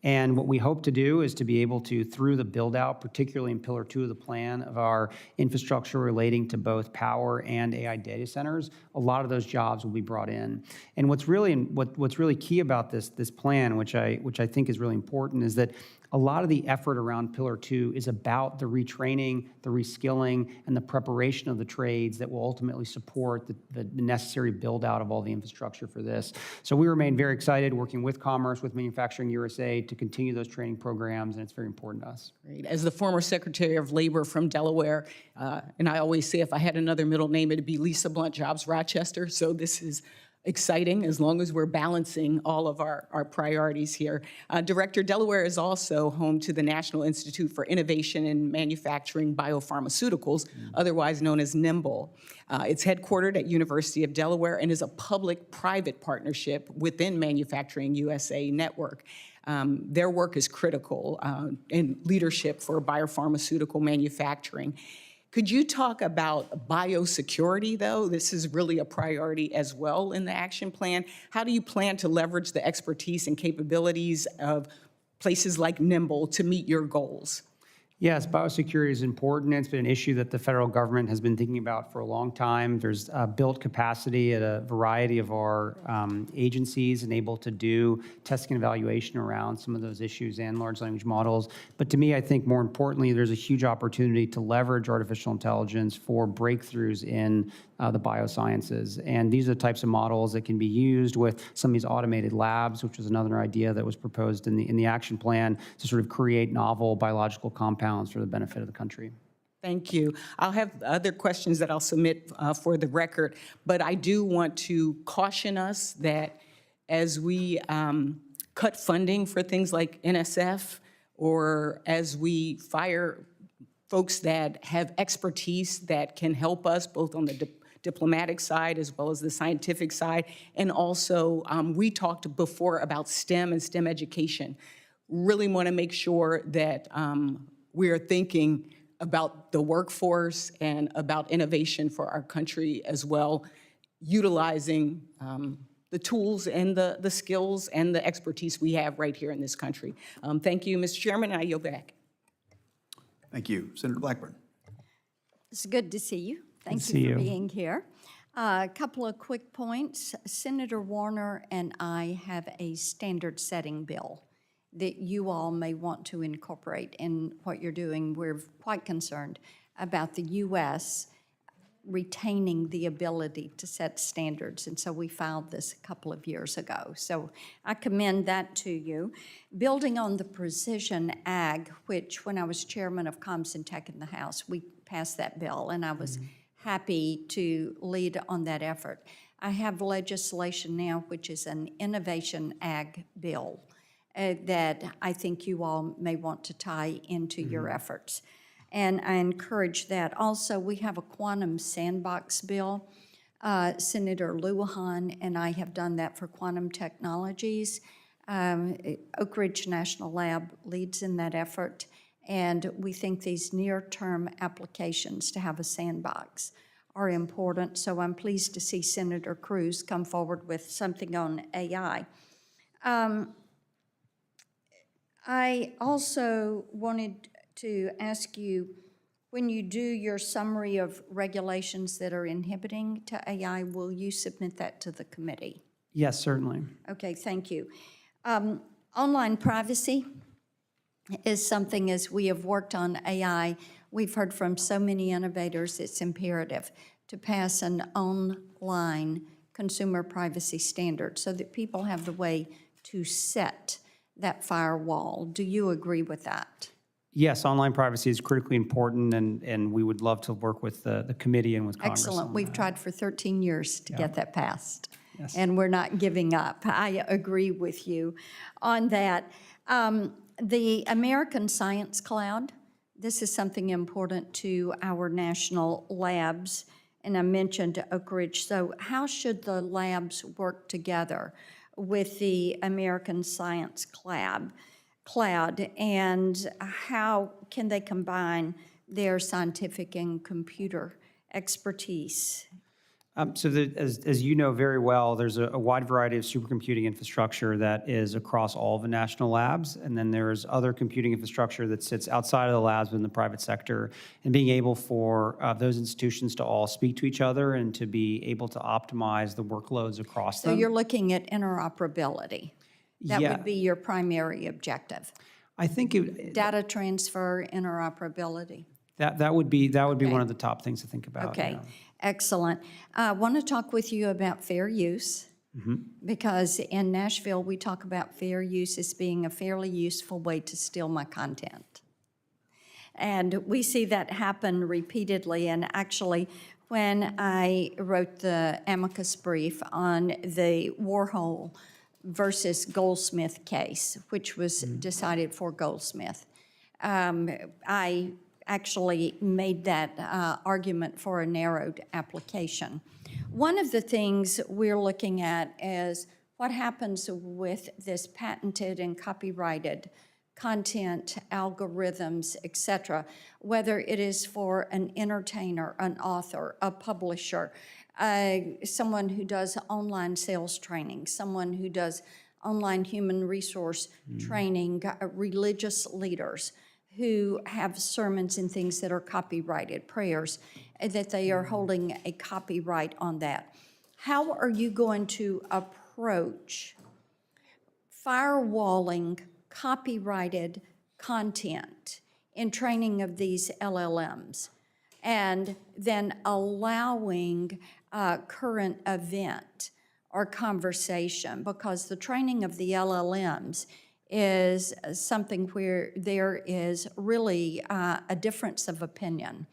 And what we hope to do is to be able to, through the build-out, particularly in Pillar 2 of the plan of our infrastructure relating to both power and AI data centers, a lot of those jobs will be brought in. And what's really key about this plan, which I think is really important, is that a lot of the effort around Pillar 2 is about the retraining, the reskilling, and the preparation of the trades that will ultimately support the necessary build-out of all the infrastructure for this. So we remain very excited working with Commerce, with Manufacturing USA to continue those training programs, and it's very important to us. Great. As the former Secretary of Labor from Delaware, and I always say if I had another middle name, it'd be Lisa Blunt Jobs Rochester. So this is exciting as long as we're balancing all of our priorities here. Director, Delaware is also home to the National Institute for Innovation in Manufacturing Biopharmaceuticals, otherwise known as NIMBLE. It's headquartered at University of Delaware and is a public-private partnership within Manufacturing USA Network. Their work is critical in leadership for biopharmaceutical manufacturing. Could you talk about biosecurity, though? This is really a priority as well in the action plan. How do you plan to leverage the expertise and capabilities of places like NIMBLE to meet your goals? Yes, biosecurity is important. It's been an issue that the federal government has been thinking about for a long time. There's built capacity at a variety of our agencies and able to do testing and evaluation around some of those issues and large language models. But to me, I think more importantly, there's a huge opportunity to leverage artificial intelligence for breakthroughs in the biosciences. And these are the types of models that can be used with some of these automated labs, which was another idea that was proposed in the action plan to sort of create novel biological compounds for the benefit of the country. Thank you. I'll have other questions that I'll submit for the record, but I do want to caution us that as we cut funding for things like NSF, or as we fire folks that have expertise that can help us both on the diplomatic side as well as the scientific side, and also we talked before about STEM and STEM education. Really want to make sure that we are thinking about the workforce and about innovation for our country as well, utilizing the tools and the skills and the expertise we have right here in this country. Thank you, Mr. Chairman, and I yield back. Thank you. Senator Blackburn. It's good to see you. Thank see you for you. being here. A couple of quick points. Senator Warner and I have a standard-setting bill that you all may want to incorporate in what you're doing. We're quite concerned about the U.S. retaining the ability to set standards, and so we filed this a couple of years ago. So I commend that to you. Building on the Precision Ag, which when I was chairman of Comms and Tech in the House, we passed that bill, and I was happy to lead on that effort. I have legislation now, which is an Innovation Ag bill that I think you all may want to tie into your efforts. And I encourage that. Also, we have a quantum sandbox bill. Senator Lujan and I have done that for quantum technologies. Oak Ridge National Lab leads in that effort. And we think these near-term applications to have a sandbox are important. So I'm pleased to see Senator Cruz come forward with something on AI. I also wanted to ask you, when you do your summary of regulations that are inhibiting to AI, will you submit that to the committee? Yes, certainly. Okay, thank you. Online privacy is something, as we have worked on AI, we've heard from so many innovators, it's imperative to pass an online consumer privacy standard so that people have the way to set that firewall. Do you agree with that? Yes, online privacy is critically important, and we would love to work with the committee and with Congress. Excellent. We've tried for 13 years to get that passed. Yes. And we're not giving up. I agree with you on that. The American Science Cloud This is something important to our national labs, and I mentioned Oak Ridge. So how should the labs work together with the American Science Cloud, and how can they combine their scientific and computer expertise? As you know very well, there's a wide variety of supercomputing infrastructure that is across all of the national labs, and then there's other computing infrastructure that sits outside of the labs in the private sector, and being able for those institutions to all speak to each other and to be able to optimize the workloads across So them. you're looking at interoperability. That Yeah. would be your primary objective. I think Data transfer, interoperability. that would be one of the top things to think about. Okay, yeah. excellent. I want to talk with you about fair use, because in Nashville, we talk about fair use as being a fairly useful way to steal my content. And we see that happen repeatedly, and actually, when I wrote the amicus brief on the Warhol versus Goldsmith case, which was decided for Goldsmith, I actually made that argument for a narrowed application. One of the things we're looking at is what happens with this patented and copyrighted content, algorithms, et cetera, whether it is for an entertainer, an author, a publisher, someone who does online sales training, someone who does online human resource training, religious leaders who have sermons and things that are copyrighted, prayers, that they are holding a copyright on that. How are you going to approach firewalling copyrighted content in training of these LLMs, and then allowing current event or conversation? Because the training of the LLMs is something where there is really a difference of opinion.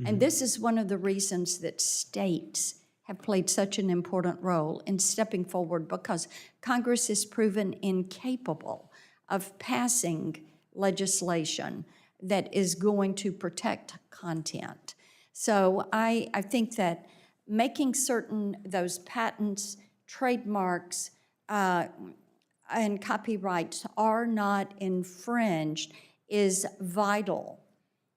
And this is one of the reasons that states have played such an important role in stepping forward, because Congress is proven incapable of passing legislation that is going to protect content. So I think that making certain those patents, trademarks, and copyrights are not infringed is vital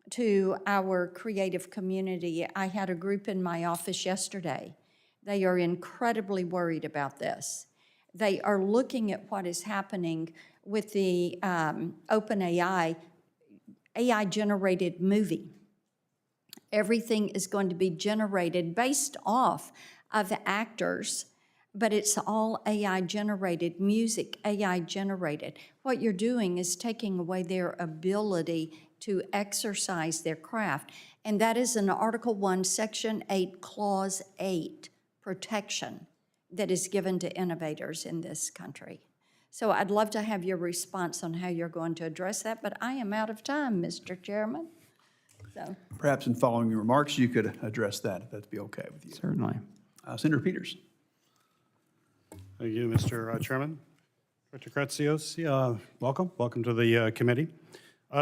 to our creative community. I had a group in my office yesterday. They are incredibly worried about this. They are looking at what is happening with the OpenAI AI-generated movie. Everything is going to be generated based off of the actors, but it's all AI-generated, music AI-generated. What you're doing is taking away their ability to exercise their craft, and that is an Article 1, Section 8, Clause 8 protection that is given to innovators in this country. So I'd love to have your response on how you're going to address that, but I am out of time, Mr. Chairman. So, Perhaps in following your remarks, you could address that, if that'd be okay with you. Certainly. Senator Peters. Thank you, Mr. Chairman. Director Kratsios, welcome to the committee.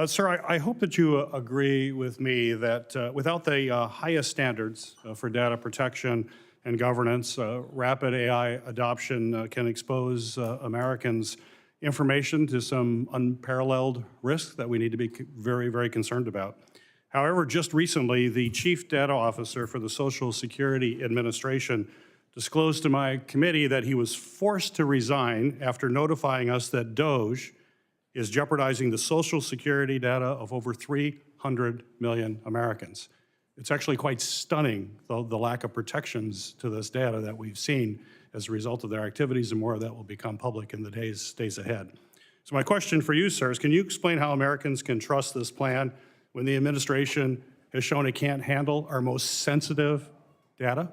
Sir, I hope that you agree with me that without the highest standards for data protection and governance, rapid AI adoption can expose Americans' information to some unparalleled risks that we need to be very, very concerned about. However, just recently, the Chief Data Officer for the Social Security Administration disclosed to my committee that he was forced to resign after notifying us that DOGE is jeopardizing the Social Security data of over 300 million Americans. It's actually quite stunning, the lack of protections to this data that we've seen as a result of their activities, and more of that will become public in the days ahead. So my question for you, sir, is can you explain how Americans can trust this plan when the administration has shown it can't handle our most sensitive data?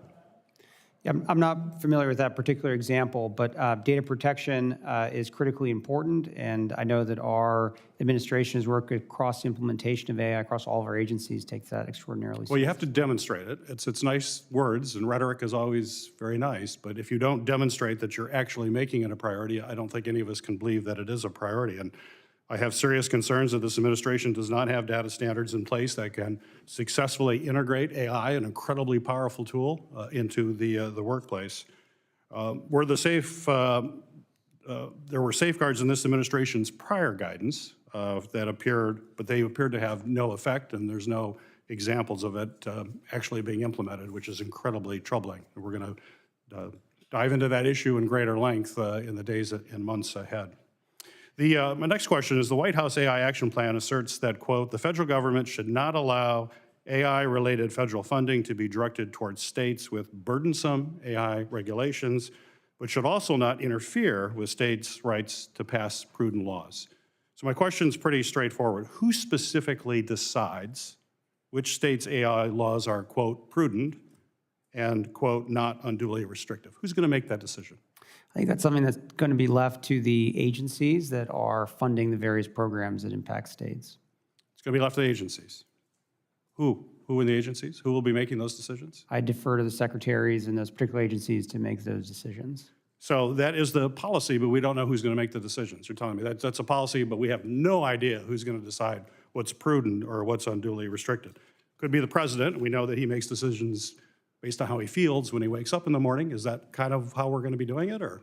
Yeah, I'm not familiar with that particular example, but data protection is critically important, and I know that our administration has worked across the implementation of AI across all of our agencies, takes that extraordinarily Well, you have to demonstrate it. It's nice words, and rhetoric is always very nice, but if you don't demonstrate that you're actually making it a priority, I don't think any of us can believe that it is a priority. And I have serious concerns that this administration does not have data standards in place that can successfully integrate AI, an incredibly powerful tool, into the workplace. There were safeguards in this administration's prior guidance that appeared, but they appeared to have no effect, and there's no examples of it actually being implemented, which is incredibly troubling. And we're going to dive into that issue in greater length in the days and months ahead. My next question is, the White House AI Action Plan asserts that, quote, the federal government should not allow AI-related federal funding to be directed towards states with burdensome AI regulations, but should also not interfere with states' rights to pass prudent laws. So my question is pretty straightforward. Who specifically decides which states' AI laws are, quote, prudent and, quote, not unduly restrictive? Who's going to make that decision? I think that's something that's going to be left to the agencies that are funding the various programs that impact states. It's going to be left to the agencies. Who? Who in the agencies? Who will be making those decisions? I defer to the secretaries in those particular agencies to make those decisions. So that is the policy, but we don't know who's going to make the decisions. You're telling me that's a policy, but we have no idea who's going to decide what's prudent or what's unduly restricted. Could be the president. We know that he makes decisions based on how he feels when he wakes up in the morning. Is that kind of how we're going to be doing it, or?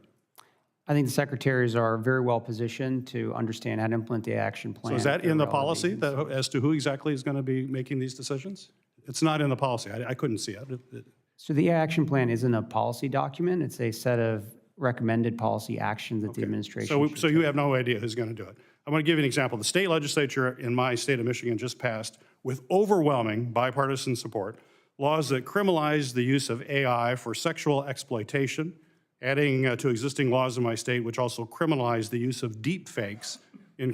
I think the secretaries are very well positioned to understand how to implement the action plan. So is that at their in the relevant policy agencies. that, as to who exactly is going to be making these decisions? It's not in the policy. I couldn't see it. So the action plan isn't a policy document. It's a set of recommended policy actions that the administration should So you take. have no idea who's going to do it. I'm going to give you an example. The state legislature in my state of Michigan just passed, with overwhelming bipartisan support, laws that criminalize the use of AI for sexual exploitation, adding to existing laws in my state which also criminalize the use of deep fakes in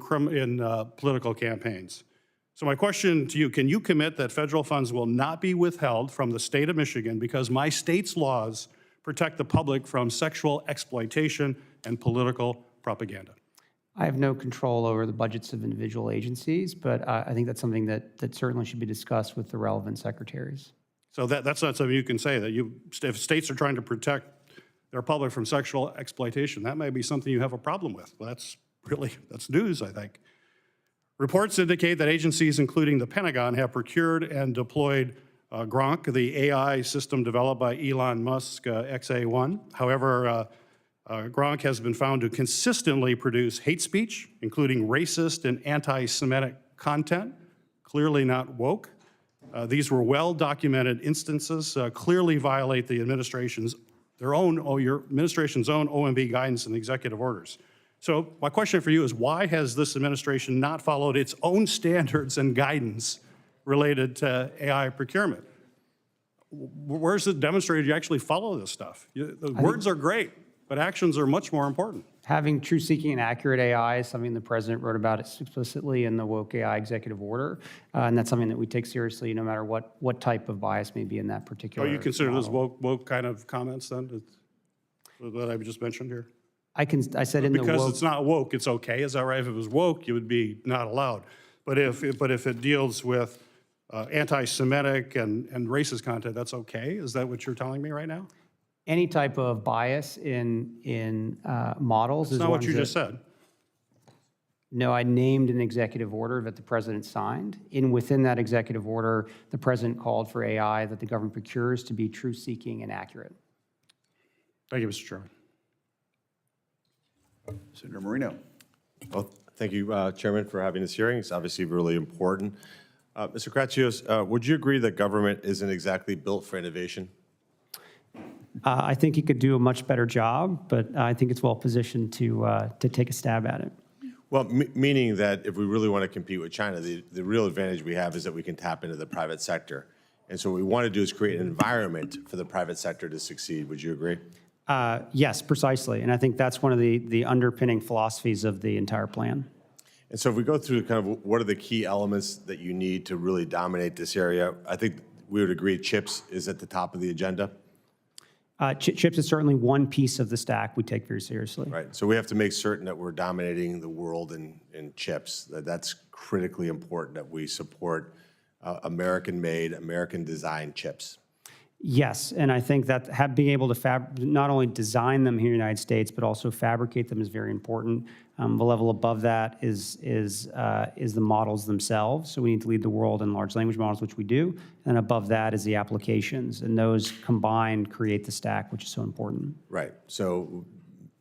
political campaigns. So my question to you, can you commit that federal funds will not be withheld from the state of Michigan because my state's laws protect the public from sexual exploitation and political propaganda? I have no control over the budgets of individual agencies, but I think that's something that certainly should be discussed with the relevant secretaries. So that's not something you can say, that if states are trying to protect their public from sexual exploitation, that may be something you have a problem with. Well, that's news, I think. Reports indicate that agencies, including the Pentagon, have procured and deployed Gronk, the AI system developed by Elon Musk, XA1. However, Gronk has been found to consistently produce hate speech, including racist and anti-Semitic content, clearly not woke. These were well-documented instances, clearly violate the administration's own OMB guidance and executive orders. So my question for you is, why has this administration not followed its own standards and guidance related to AI procurement? Where's it demonstrated you actually follow this stuff? The words are great, but actions are much more important. Having true-seeking and accurate AI is something the president wrote about explicitly in the Woke AI executive order, and that's something that we take seriously no matter what type of bias may be in that particular You consider those model. woke kind of comments then, that I just mentioned here? I said in the Because woke, it's not woke, it's okay, is that right? If it was woke, it would be not allowed. But if it deals with anti-Semitic and racist content, that's okay? Is that what you're telling me right now? any type of bias in models is That's not what ones you that- just said. No, I named an executive order that the president signed. Within that executive order, the president called for AI that the government procures to be truth-seeking and accurate. Thank you, Mr. Chairman. Senator Moreno. Well, thank you, Chairman, for having this hearing. It's obviously really important. Mr. Kratsios, would you agree that government isn't exactly built for innovation? I think he could do a much better job, but I think it's well-positioned to take a stab at it. Well, meaning that if we really want to compete with China, the real advantage we have is that we can tap into the private sector. And so what we want to do is create an environment for the private sector to succeed. Would you agree? Yes, precisely. And I think that's one of the underpinning philosophies of the entire plan. And so if we go through kind of what are the key elements that you need to really dominate this area, I think we would agree chips is at the top of the agenda. Chips is certainly one piece of the stack we take very seriously. Right. So we have to make certain that we're dominating the world in chips. That's critically important that we support American-made, American-designed chips. Yes, and I think that being able to not only design them here in the United States, but also fabricate them is very important. The level above that is the models themselves. So we need to lead the world in large language models, which we do. And above that is the applications. And those combined create the stack, which is so important. Right. So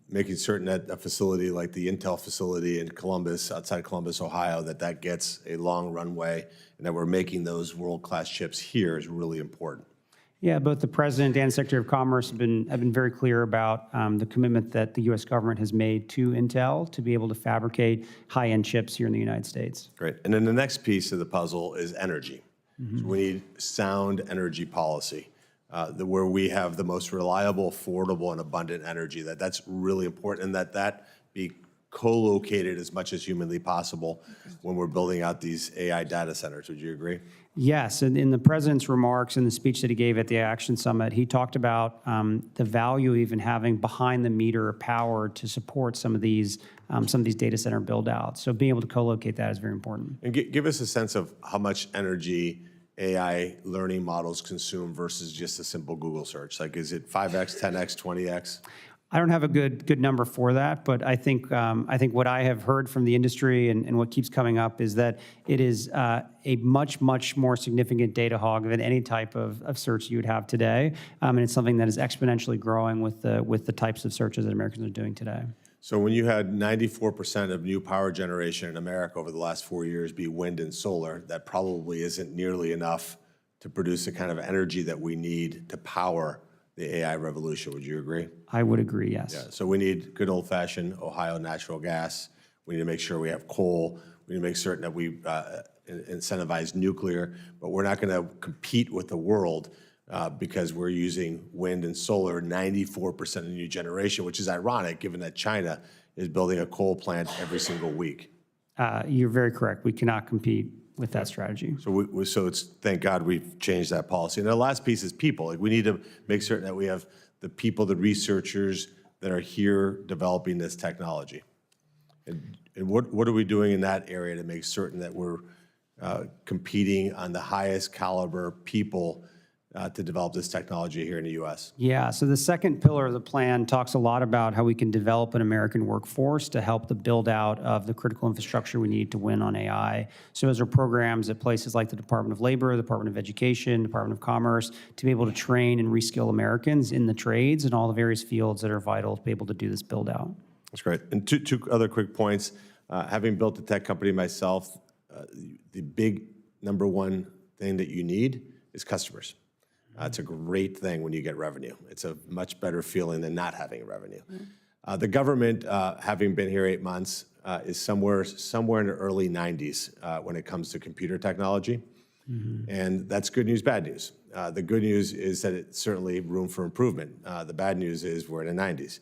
making certain that a facility like the Intel facility in Columbus, outside Columbus, Ohio, that gets a long runway and that we're making those world-class chips here is really important. Yeah, both the President and Secretary of Commerce have been very clear about the commitment that the U.S. government has made to Intel to be able to fabricate high-end chips here in the United States. Great. And then the next piece of the puzzle is energy. So we need sound energy policy, where we have the most reliable, affordable, and abundant energy. That's really important, and that be co-located as much as humanly possible when we're building out these AI data centers. Would you agree? Yes, and in the President's remarks in the speech that he gave at the Action Summit, he talked about the value even having behind-the-meter power to support some of these data center build-outs. So being able to co-locate that is very important. And give us a sense of how much energy AI learning models consume versus just a simple Google search. Like, is it 5x, 10x, 20x? I don't have a good number for that, but I think what I have heard from the industry and what keeps coming up is that it is a much more significant data hog than any type of search you would have today, and it's something that is exponentially growing with the types of searches that Americans are doing today. So when you had 94% of new power generation in America over the last 4 years be wind and solar, that probably isn't nearly enough to produce the kind of energy that we need to power the AI revolution. Would you agree? I would agree, yes. Yeah, so we need good old-fashioned Ohio natural gas. We need to make sure we have coal. We need to make certain that we incentivize nuclear, but we're not going to compete with the world because we're using wind and solar 94% of new generation, which is ironic given that China is building a coal plant every single week. You're very correct. We cannot compete with that strategy. So it's, thank God we've changed that policy. And the last piece is people. Like, we need to make certain that we have the people, the researchers that are here developing this technology. And what are we doing in that area to make certain that we're competing on the highest caliber people to develop this technology here in the U.S.? Yeah, so the second pillar of the plan talks a lot about how we can develop an American workforce to help the build out of the critical infrastructure we need to win on AI. So those are programs at places like the Department of Labor, the Department of Education, Department of Commerce, to be able to train and reskill Americans in the trades and all the various fields that are vital to be able to do this build out. That's great. And two other quick points. Having built a tech company myself, the big number one thing that you need is customers. It's a great thing when you get revenue. It's a much better feeling than not having revenue. The government, having been here 8 months, is somewhere in the early 90s when it comes to computer technology. And that's good news, bad news. The good news is that it's certainly room for improvement. The bad news is we're in the 90s.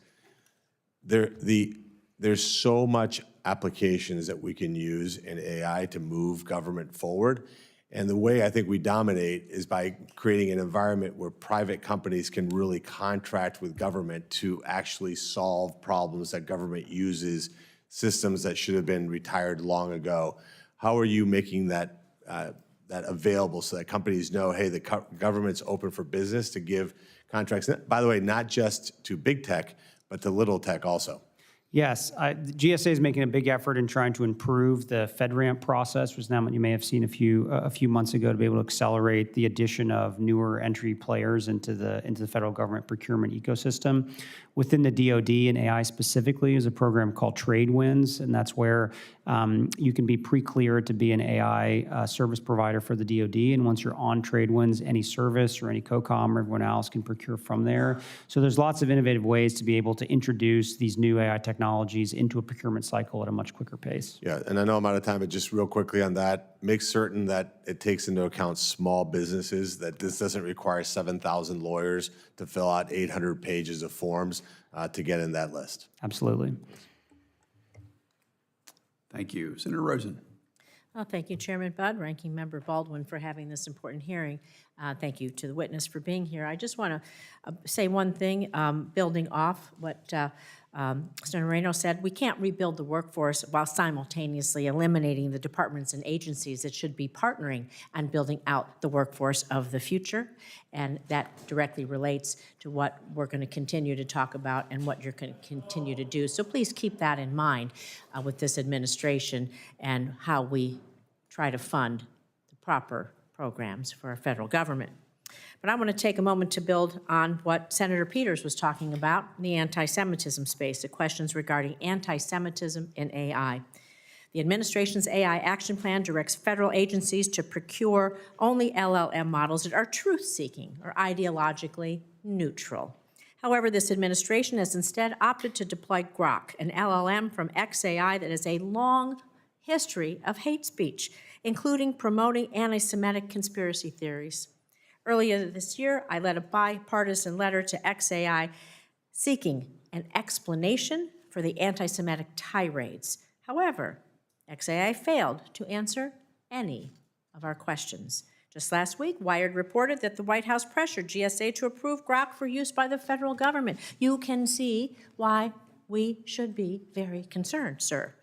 There's so much applications that we can use in AI to move government forward. And the way I think we dominate is by creating an environment where private companies can really contract with government to actually solve problems that government uses, systems that should have been retired long ago. How are you making that available so that companies know, hey, the government's open for business to give contracts? By the way, not just to big tech, but to little tech also. Yes, the GSA is making a big effort in trying to improve the FedRAMP process, which now you may have seen a few months ago, to be able to accelerate the addition of newer entry players into the federal government procurement ecosystem. Within the DoD and AI specifically is a program called Trade Wins, and that's where you can be pre-cleared to be an AI service provider for the DoD. And once you're on Trade Wins, any service or any COCOM or everyone else can procure from there. So there's lots of innovative ways to be able to introduce these new AI technologies into a procurement cycle at a much quicker pace. Yeah, and I know I'm out of time, but just real quickly on that, make certain that it takes into account small businesses, that this doesn't require 7,000 lawyers to fill out 800 pages of forms to get in that list. Absolutely. Thank you. Senator Rosen. Thank you, Chairman Budd, Ranking Member Baldwin, for having this important hearing. Thank you to the witness for being here. I just want to say one thing, building off what Senator Moreno said, we can't rebuild the workforce while simultaneously eliminating the departments and agencies that should be partnering on building out the workforce of the future. And that directly relates to what we're going to continue to talk about and what you're going to continue to do. So please keep that in mind with this administration and how we try to fund the proper programs for our federal government. But I want to take a moment to build on what Senator Peters was talking about in the anti-Semitism space, the questions regarding anti-Semitism and AI. The administration's AI action plan directs federal agencies to procure only LLM models that are truth-seeking or ideologically neutral. However, this administration has instead opted to deploy Grok, an LLM from XAI that has a long history of hate speech, including promoting anti-Semitic conspiracy theories. Earlier this year, I led a bipartisan letter to XAI seeking an explanation for the anti-Semitic tirades. However, XAI failed to answer any of our questions. Just last week, Wired reported that the White House pressured GSA to approve Grok for use by the federal government. You can see why we should be very concerned, sir.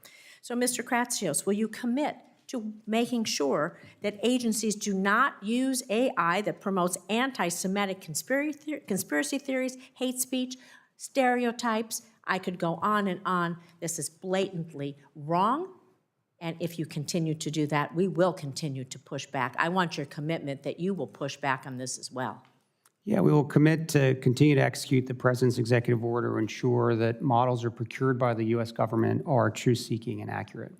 So, Mr. Kratsios, will you commit to making sure that agencies do not use AI that promotes anti-Semitic conspiracy theories, hate speech, stereotypes? I could go on and on. This is blatantly wrong. And if you continue to do that, we will continue to push back. I want your commitment that you will push back on this as well. Yeah, we will commit to continue to execute the President's executive order to ensure that models are procured by the U.S. government are truth-seeking and accurate.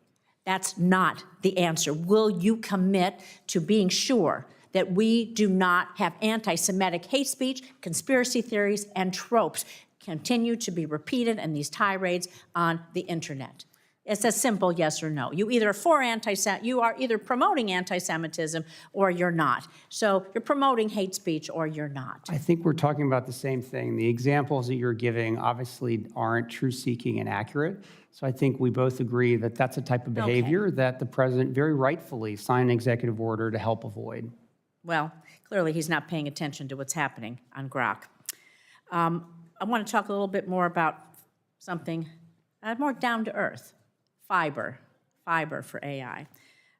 That's not the answer. Will you commit to being sure that we do not have anti-Semitic hate speech, conspiracy theories, and tropes continue to be repeated in these tirades on the internet? It's a simple yes or no. You are either promoting anti-Semitism or you're not. So you're promoting hate speech or you're not. I think we're talking about the same thing. The examples that you're giving obviously aren't truth-seeking and accurate. So I think we both agree that that's a type of behavior that the president very rightfully signed an executive order to help avoid. Well, clearly he's not paying attention to what's happening on Grok. I want to talk a little bit more about something more down to earth. Fiber for AI.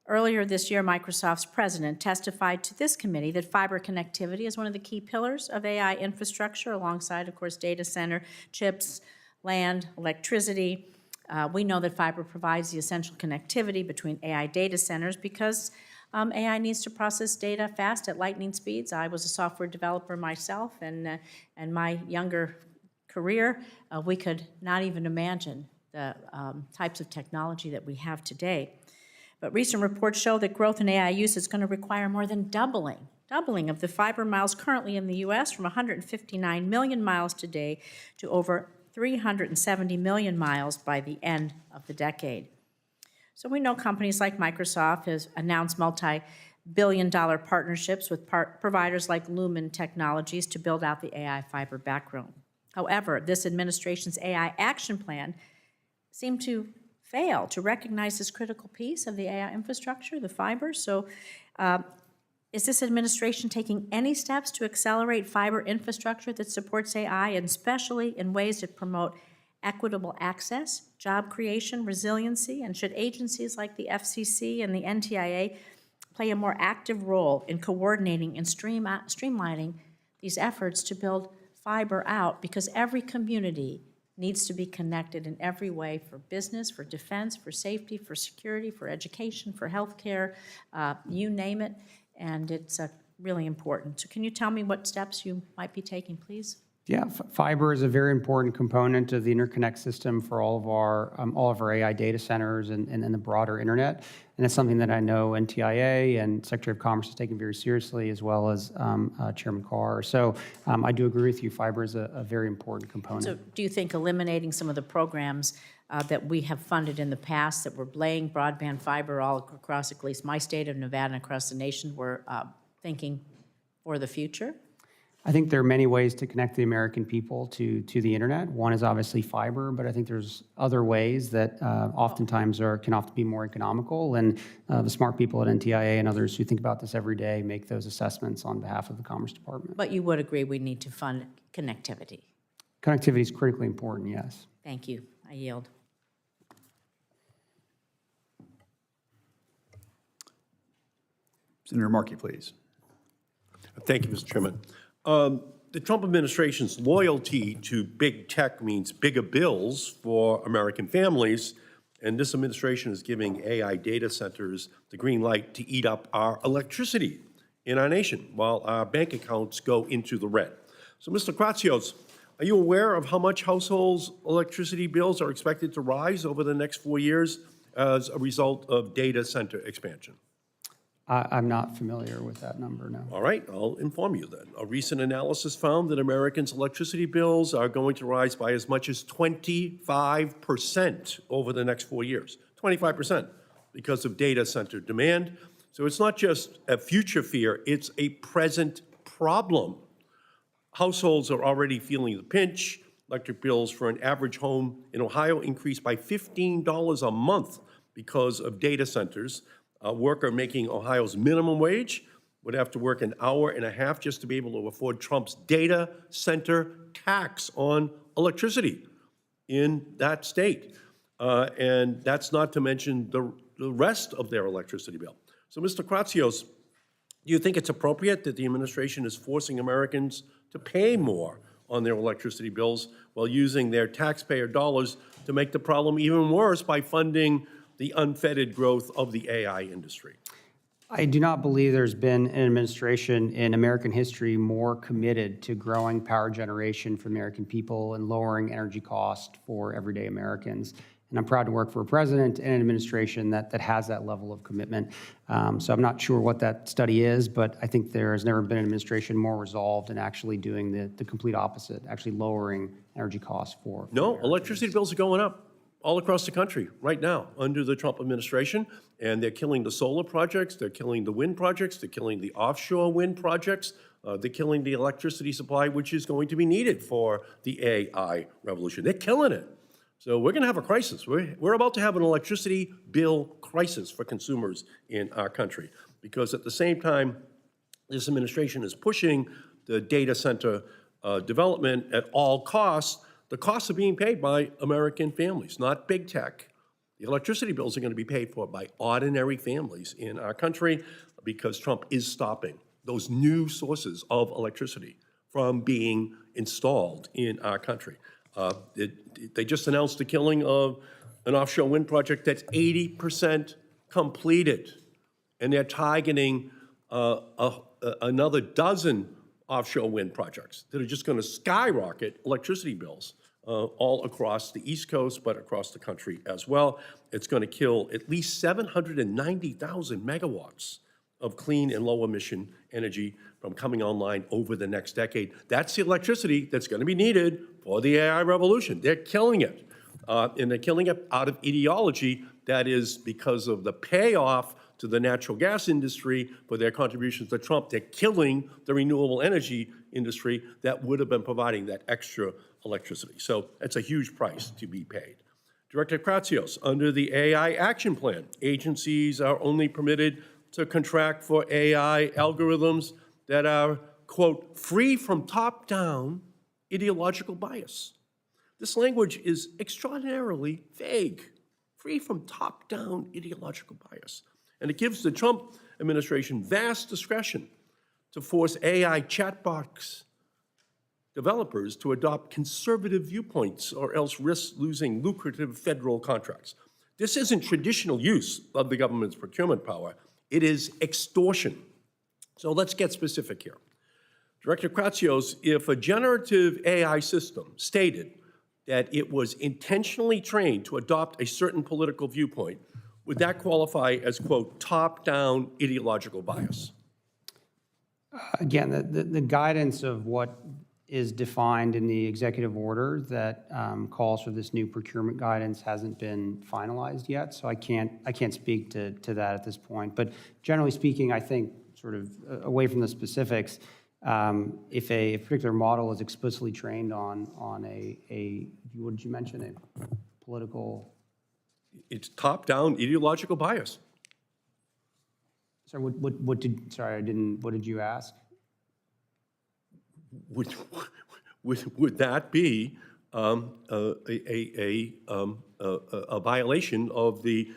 Earlier this year, Microsoft's president testified to this committee that fiber connectivity is one of the key pillars of AI infrastructure, alongside, of course, data center, chips, land, electricity. We know that fiber provides the essential connectivity between AI data centers because AI needs to process data fast at lightning speeds. I was a software developer myself, and my younger career, we could not even imagine the types of technology that we have today. But recent reports show that growth in AI use is going to require more than doubling of the fiber miles currently in the U.S. from 159 million miles today to over 370 million miles by the end of the decade. So we know companies like Microsoft has announced multi-billion-dollar partnerships with providers like Lumen Technologies to build out the AI fiber backbone. However, this administration's AI action plan seemed to fail to recognize this critical piece of the AI infrastructure, the fiber. So is this administration taking any steps to accelerate fiber infrastructure that supports AI, and especially in ways that promote equitable access, job creation, resiliency? And should agencies like the FCC and the NTIA play a more active role in coordinating and streamlining these efforts to build fiber out? Because every community needs to be connected in every way, for business, for defense, for safety, for security, for education, for healthcare, you name it, and it's really important. So can you tell me what steps you might be taking, please? Yeah, fiber is a very important component of the interconnect system for all of our AI data centers and the broader internet. And it's something that I know NTIA and Secretary of Commerce is taking very seriously, as well as Chairman Carr. So I do agree with you. Fiber is a very important component. So do you think eliminating some of the programs that we have funded in the past that were laying broadband fiber all across at least my state of Nevada and across the nation were thinking for the future? I think there are many ways to connect the American people to the internet. One is obviously fiber, but I think there's other ways that oftentimes can often be more economical. And the smart people at NTIA and others who think about this every day make those assessments on behalf of the Commerce Department. But you would agree we need to fund connectivity? Connectivity is critically important, yes. Thank you. I yield. Senator Markey, please. Thank you, Mr. Chairman. The Trump administration's loyalty to big tech means bigger bills for American families, and this administration is giving AI data centers the green light to eat up our electricity in our nation while our bank accounts go into the red. So, Mr. Kratsios, are you aware of how much households' electricity bills are expected to rise over the next 4 years as a result of data center expansion? I'm not familiar with that number, no. All right, I'll inform you then. A recent analysis found that Americans' electricity bills are going to rise by as much as 25% over the next 4 years. 25% because of data center demand. So it's not just a future fear, it's a present problem. Households are already feeling the pinch. Electric bills for an average home in Ohio increased by $15 a month because of data centers. A worker making Ohio's minimum wage would have to work an hour and a half just to be able to afford Trump's data center tax on electricity in that state. And that's not to mention the rest of their electricity bill. So, Mr. Kratsios, do you think it's appropriate that the administration is forcing Americans to pay more on their electricity bills while using their taxpayer dollars to make the problem even worse by funding the unfettered growth of the AI industry? I do not believe there's been an administration in American history more committed to growing power generation for the American people and lowering energy costs for everyday Americans. And I'm proud to work for a president and an administration that has that level of commitment. So I'm not sure what that study is, but I think there has never been an administration more resolved in actually doing the complete opposite, actually lowering energy costs for No, Americans. electricity bills are going up all across the country right now under the Trump administration, and they're killing the solar projects, they're killing the wind projects, they're killing the offshore wind projects, they're killing the electricity supply, which is going to be needed for the AI revolution. They're killing it. So we're going to have a crisis. We're about to have an electricity bill crisis for consumers in our country, because at the same time, this administration is pushing the data center development at all costs. The costs are being paid by American families, not big tech. The electricity bills are going to be paid for by ordinary families in our country because Trump is stopping those new sources of electricity from being installed in our country. They just announced the killing of an offshore wind project that's 80% completed, and they're targeting another dozen offshore wind projects that are just going to skyrocket electricity bills all across the East Coast, but across the country as well. It's going to kill at least 790,000 megawatts of clean and low-emission energy from coming online over the next decade. That's the electricity that's going to be needed for the AI revolution. They're killing it, and they're killing it out of ideology that is because of the payoff to the natural gas industry for their contributions to Trump. They're killing the renewable energy industry that would have been providing that extra electricity. So that's a huge price to be paid. Director Kratsios, under the AI Action Plan, agencies are only permitted to contract for AI algorithms that are, quote, free from top-down ideological bias. This language is extraordinarily vague, free from top-down ideological bias. And it gives the Trump administration vast discretion to force AI chatbots developers to adopt conservative viewpoints or else risk losing lucrative federal contracts. This isn't traditional use of the government's procurement power. It is extortion. So let's get specific here. Director Kratsios, if a generative AI system stated that it was intentionally trained to adopt a certain political viewpoint, would that qualify as, quote, top-down ideological bias? Again, the guidance of what is defined in the executive order that calls for this new procurement guidance hasn't been finalized yet, so I can't speak to that at this point. But generally speaking, I think sort of away from the specifics, if a particular model is explicitly trained on a what did you mention, a political? It's top-down ideological bias. Sorry, what did you ask? would that be a violation of the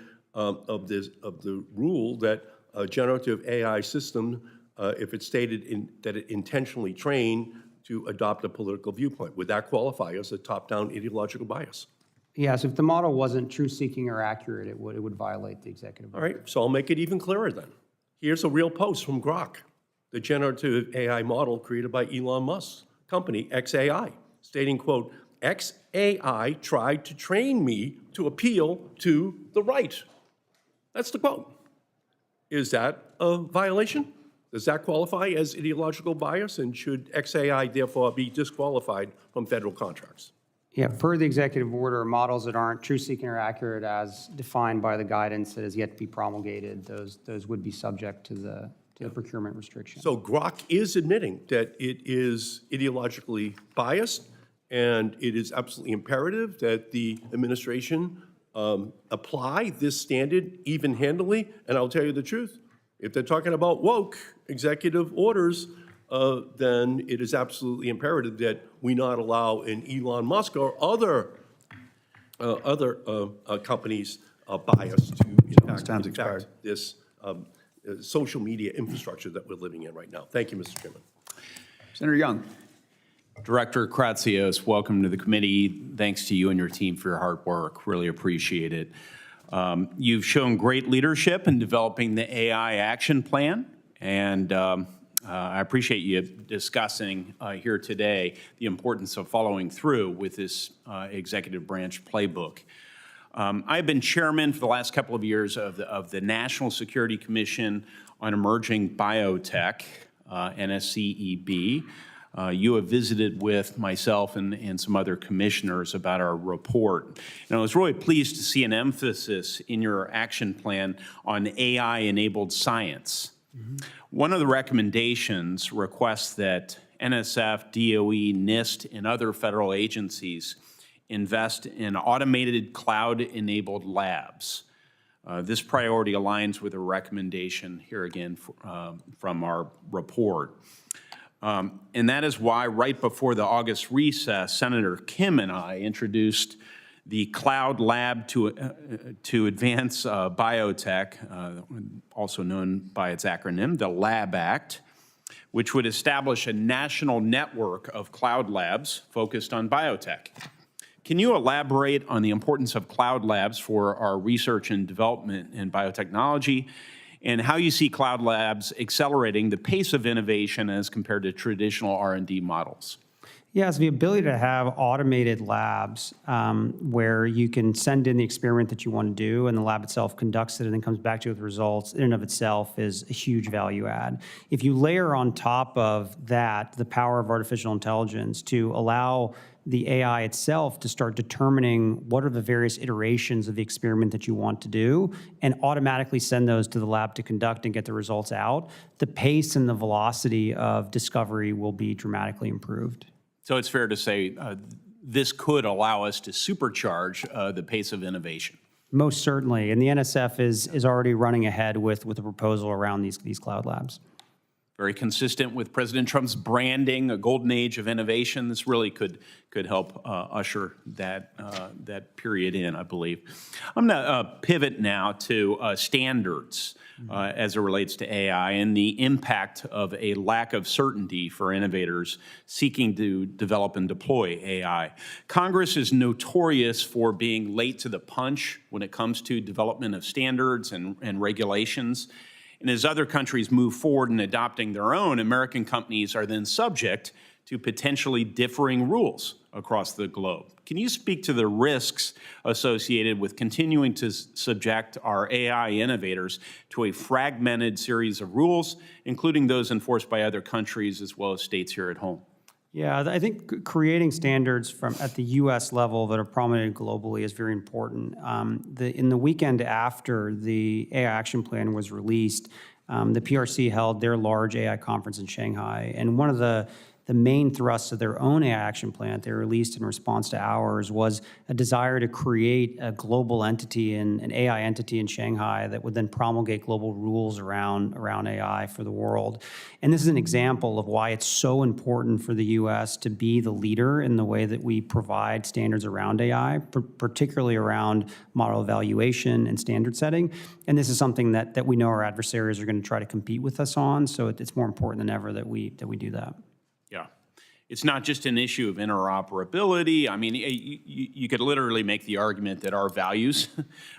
rule that a generative AI system, if it's stated that it intentionally trained to adopt a political viewpoint? Would that qualify as a top-down ideological bias? Yes, if the model wasn't truth-seeking or accurate, it would violate the executive All order. right, so I'll make it even clearer then. Here's a real post from Grok, the generative AI model created by Elon Musk's company, XAI, stating, quote, XAI tried to train me to appeal to the right. That's the quote. Is that a violation? Does that qualify as ideological bias, and should XAI therefore be disqualified from federal contracts? Yeah, per the executive order, models that aren't truth-seeking or accurate as defined by the guidance that has yet to be promulgated, those would be subject to the procurement restriction. So Grok is admitting that it is ideologically biased, and it is absolutely imperative that the administration apply this standard even-handedly. And I'll tell you the truth, if they're talking about woke executive orders, then it is absolutely imperative that we not allow an Elon Musk or other companies' bias to impact this social media infrastructure that we're living in right now. Thank you, Mr. Chairman. Senator Young. Director Kratsios, welcome to the committee. Thanks to you and your team for your hard work. Really appreciate it. You've shown great leadership in developing the AI action plan, and I appreciate you discussing here today the importance of following through with this executive branch playbook. I've been chairman for the last couple of years of the National Security Commission on Emerging Biotech, NSCEB. You have visited with myself and some other commissioners about our report. And I was really pleased to see an emphasis in your action plan on AI-enabled science. One of the recommendations requests that NSF, DOE, NIST, and other federal agencies invest in automated cloud-enabled labs. This priority aligns with a recommendation here again from our report. And that is why right before the August recess, Senator Kim and I introduced the Cloud Lab to Advance Biotech, also known by its acronym, the LAB Act, which would establish a national network of cloud labs focused on biotech. Can you elaborate on the importance of cloud labs for our research and development in biotechnology, and how you see cloud labs accelerating the pace of innovation as compared to traditional R&D models? Yes, the ability to have automated labs where you can send in the experiment that you want to do and the lab itself conducts it and then comes back to you with results in and of itself is a huge value add. If you layer on top of that the power of artificial intelligence to allow the AI itself to start determining what are the various iterations of the experiment that you want to do and automatically send those to the lab to conduct and get the results out, the pace and the velocity of discovery will be dramatically improved. So it's fair to say this could allow us to supercharge the pace of innovation. Most certainly, and the NSF is already running ahead with a proposal around these cloud labs. Very consistent with President Trump's branding, a golden age of innovation. This really could help usher that period in, I believe. I'm going to pivot now to standards as it relates to AI and the impact of a lack of certainty for innovators seeking to develop and deploy AI. Congress is notorious for being late to the punch when it comes to development of standards and regulations. And as other countries move forward in adopting their own, American companies are then subject to potentially differing rules across the globe. Can you speak to the risks associated with continuing to subject our AI innovators to a fragmented series of rules, including those enforced by other countries as well as states here at home? Yeah, I think creating standards at the U.S. level that are promulgated globally is very important. In the weekend after the AI Action Plan was released, the PRC held their large AI conference in Shanghai, and one of the the main thrust of their own AI action plan they released in response to ours was a desire to create a global entity, an AI entity in Shanghai that would then promulgate global rules around AI for the world. And this is an example of why it's so important for the U.S. to be the leader in the way that we provide standards around AI, particularly around model evaluation and standard setting. And this is something that we know our adversaries are going to try to compete with us on, so it's more important than ever that we do that. Yeah. It's not just an issue of interoperability. I mean, you could literally make the argument that our values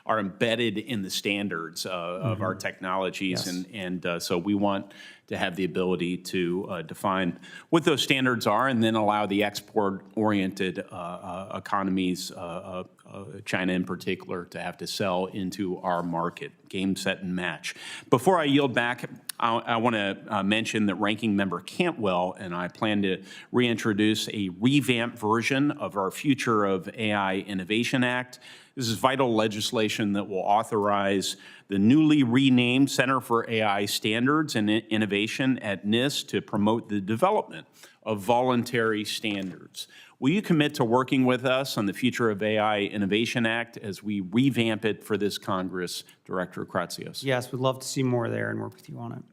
are embedded in the standards of our technologies. Yes. And so we want to have the ability to define what those standards are and then allow the export-oriented economies, China in particular, to have to sell into our market, game, set, and match. Before I yield back, I want to mention that Ranking Member Cantwell and I plan to reintroduce a revamped version of our Future of AI Innovation Act. This is vital legislation that will authorize the newly renamed Center for AI Standards and Innovation at NIST to promote the development of voluntary standards. Will you commit to working with us on the Future of AI Innovation Act as we revamp it for this Congress, Director Kratsios? Yes, we'd love to see more there and work with you on it.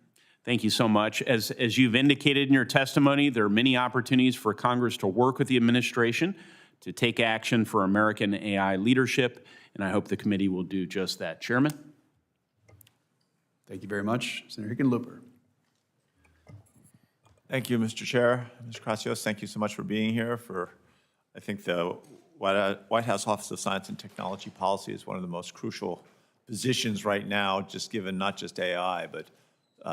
Thank you so much. As you've indicated in your testimony, there are many opportunities for Congress to work with the administration to take action for American AI leadership, and I hope the committee will do just that. Chairman? Thank you very much. Senator Hickenlooper. Thank you, Mr. Chair. Mr. Kratsios, thank you so much for being here. I think the White House Office of Science and Technology Policy is one of the most crucial positions right now, just given not just AI, but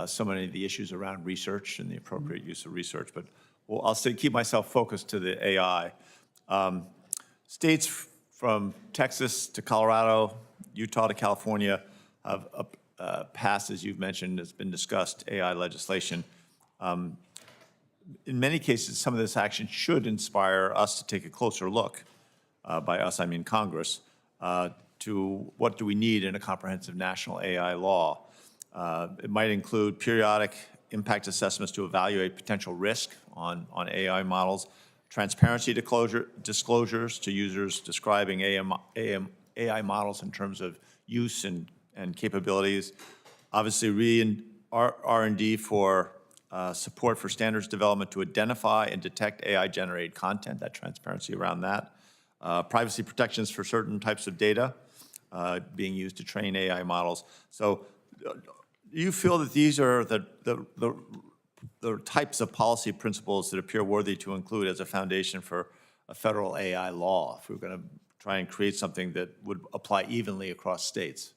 so many of the issues around research and the appropriate use of research. But I'll keep myself focused to the AI. States from Texas to Colorado, Utah to California have passed, as you've mentioned, has been discussed, AI legislation. In many cases, some of this action should inspire us to take a closer look, by us I mean Congress, to what do we need in a comprehensive national AI law. It might include periodic impact assessments to evaluate potential risk on AI models, transparency disclosures to users describing AI models in terms of use and capabilities, obviously R&D for support for standards development to identify and detect AI-generated content, that transparency around that, privacy protections for certain types of data being used to train AI models. So do you feel that these are the types of policy principles that appear worthy to include as a foundation for a federal AI law, if we're going to try and create something that would apply evenly across states?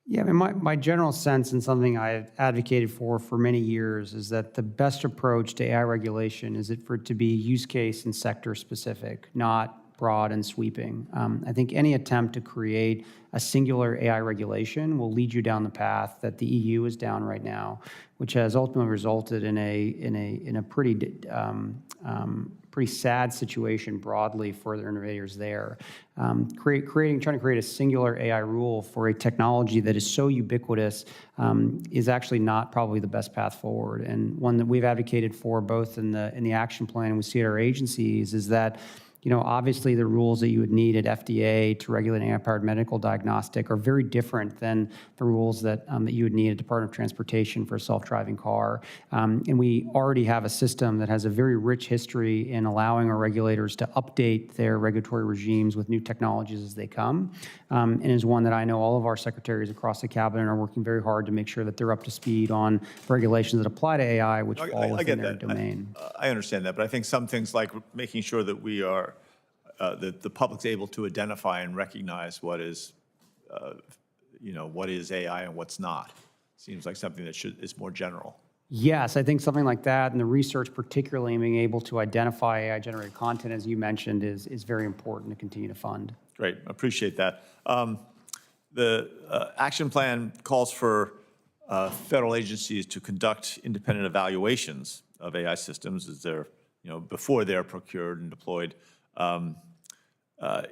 Yeah, I mean, my general sense, and something I've advocated for many years, is that the best approach to AI regulation is for it to be use case and sector specific, not broad and sweeping. I think any attempt to create a singular AI regulation will lead you down the path that the EU is down right now, which has ultimately resulted in a pretty sad situation broadly for the innovators there. Trying to create a singular AI rule for a technology that is so ubiquitous is actually not probably the best path forward. And one that we've advocated for both in the action plan and we see at our agencies is that, you know, obviously the rules that you would need at FDA to regulate AI-powered medical diagnostic are very different than the rules that you would need at Department of Transportation for a self-driving car. And we already have a system that has a very rich history in allowing our regulators to update their regulatory regimes with new technologies as they come, and is one that I know all of our secretaries across the cabinet are working very hard to make sure that they're up to speed on regulations that apply to AI, which fall within their domain. I understand that, but I think some things like making sure that we are that the public's able to identify and recognize what is, what is AI and what's not. Seems like something that is more general. Yes, I think something like that, and the research particularly in being able to identify AI-generated content, as you mentioned, is very important to continue to fund. Great, appreciate that. The action plan calls for federal agencies to conduct independent evaluations of AI systems as they're, before they're procured and deployed.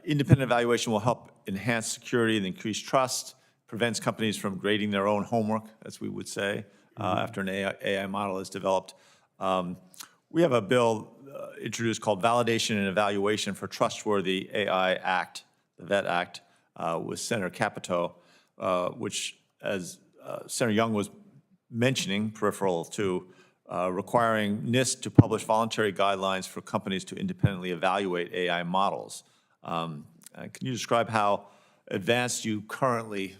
Independent evaluation will help enhance security and increase trust, prevents companies from grading their own homework, as we would say, after an AI model is developed. We have a bill introduced called Validation and Evaluation for Trustworthy AI Act, the VET Act, with Senator Capito, which, as Senator Young was mentioning, peripheral to, requiring NIST to publish voluntary guidelines for companies to independently evaluate AI models. Can you describe how advanced you currently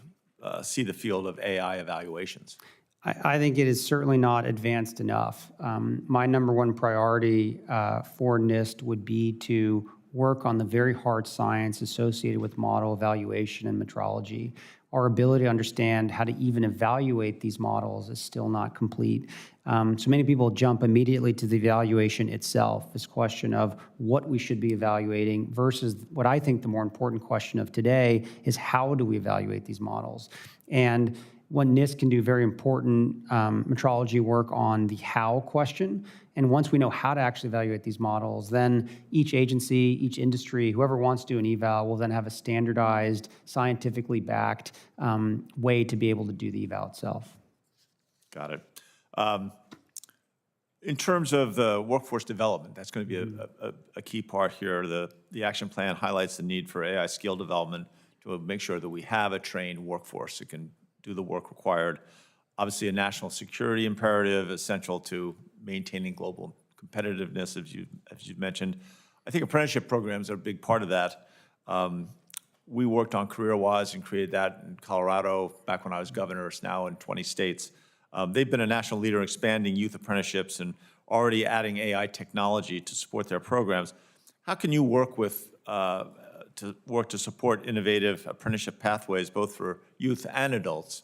see the field of AI evaluations? I think it is certainly not advanced enough. My number one priority for NIST would be to work on the very hard science associated with model evaluation and metrology. Our ability to understand how to even evaluate these models is still not complete. So many people jump immediately to the evaluation itself, this question of what we should be evaluating versus what I think the more important question of today is how do we evaluate these models? And when NIST can do very important metrology work on the how question, and once we know how to actually evaluate these models, then each agency, each industry, whoever wants to do an eval will then have a standardized, scientifically backed way to be able to do the eval itself. Got it. In terms of the workforce development, that's going to be a key part here. The action plan highlights the need for AI skill development to make sure that we have a trained workforce that can do the work required. Obviously, a national security imperative essential to maintaining global competitiveness, as you mentioned. I think apprenticeship programs are a big part of that. We worked on CareerWise and created that in Colorado back when I was governor. It's now in 20 states. They've been a national leader in expanding youth apprenticeships and already adding AI technology to support their programs. How can you work to support innovative apprenticeship pathways, both for youth and adults,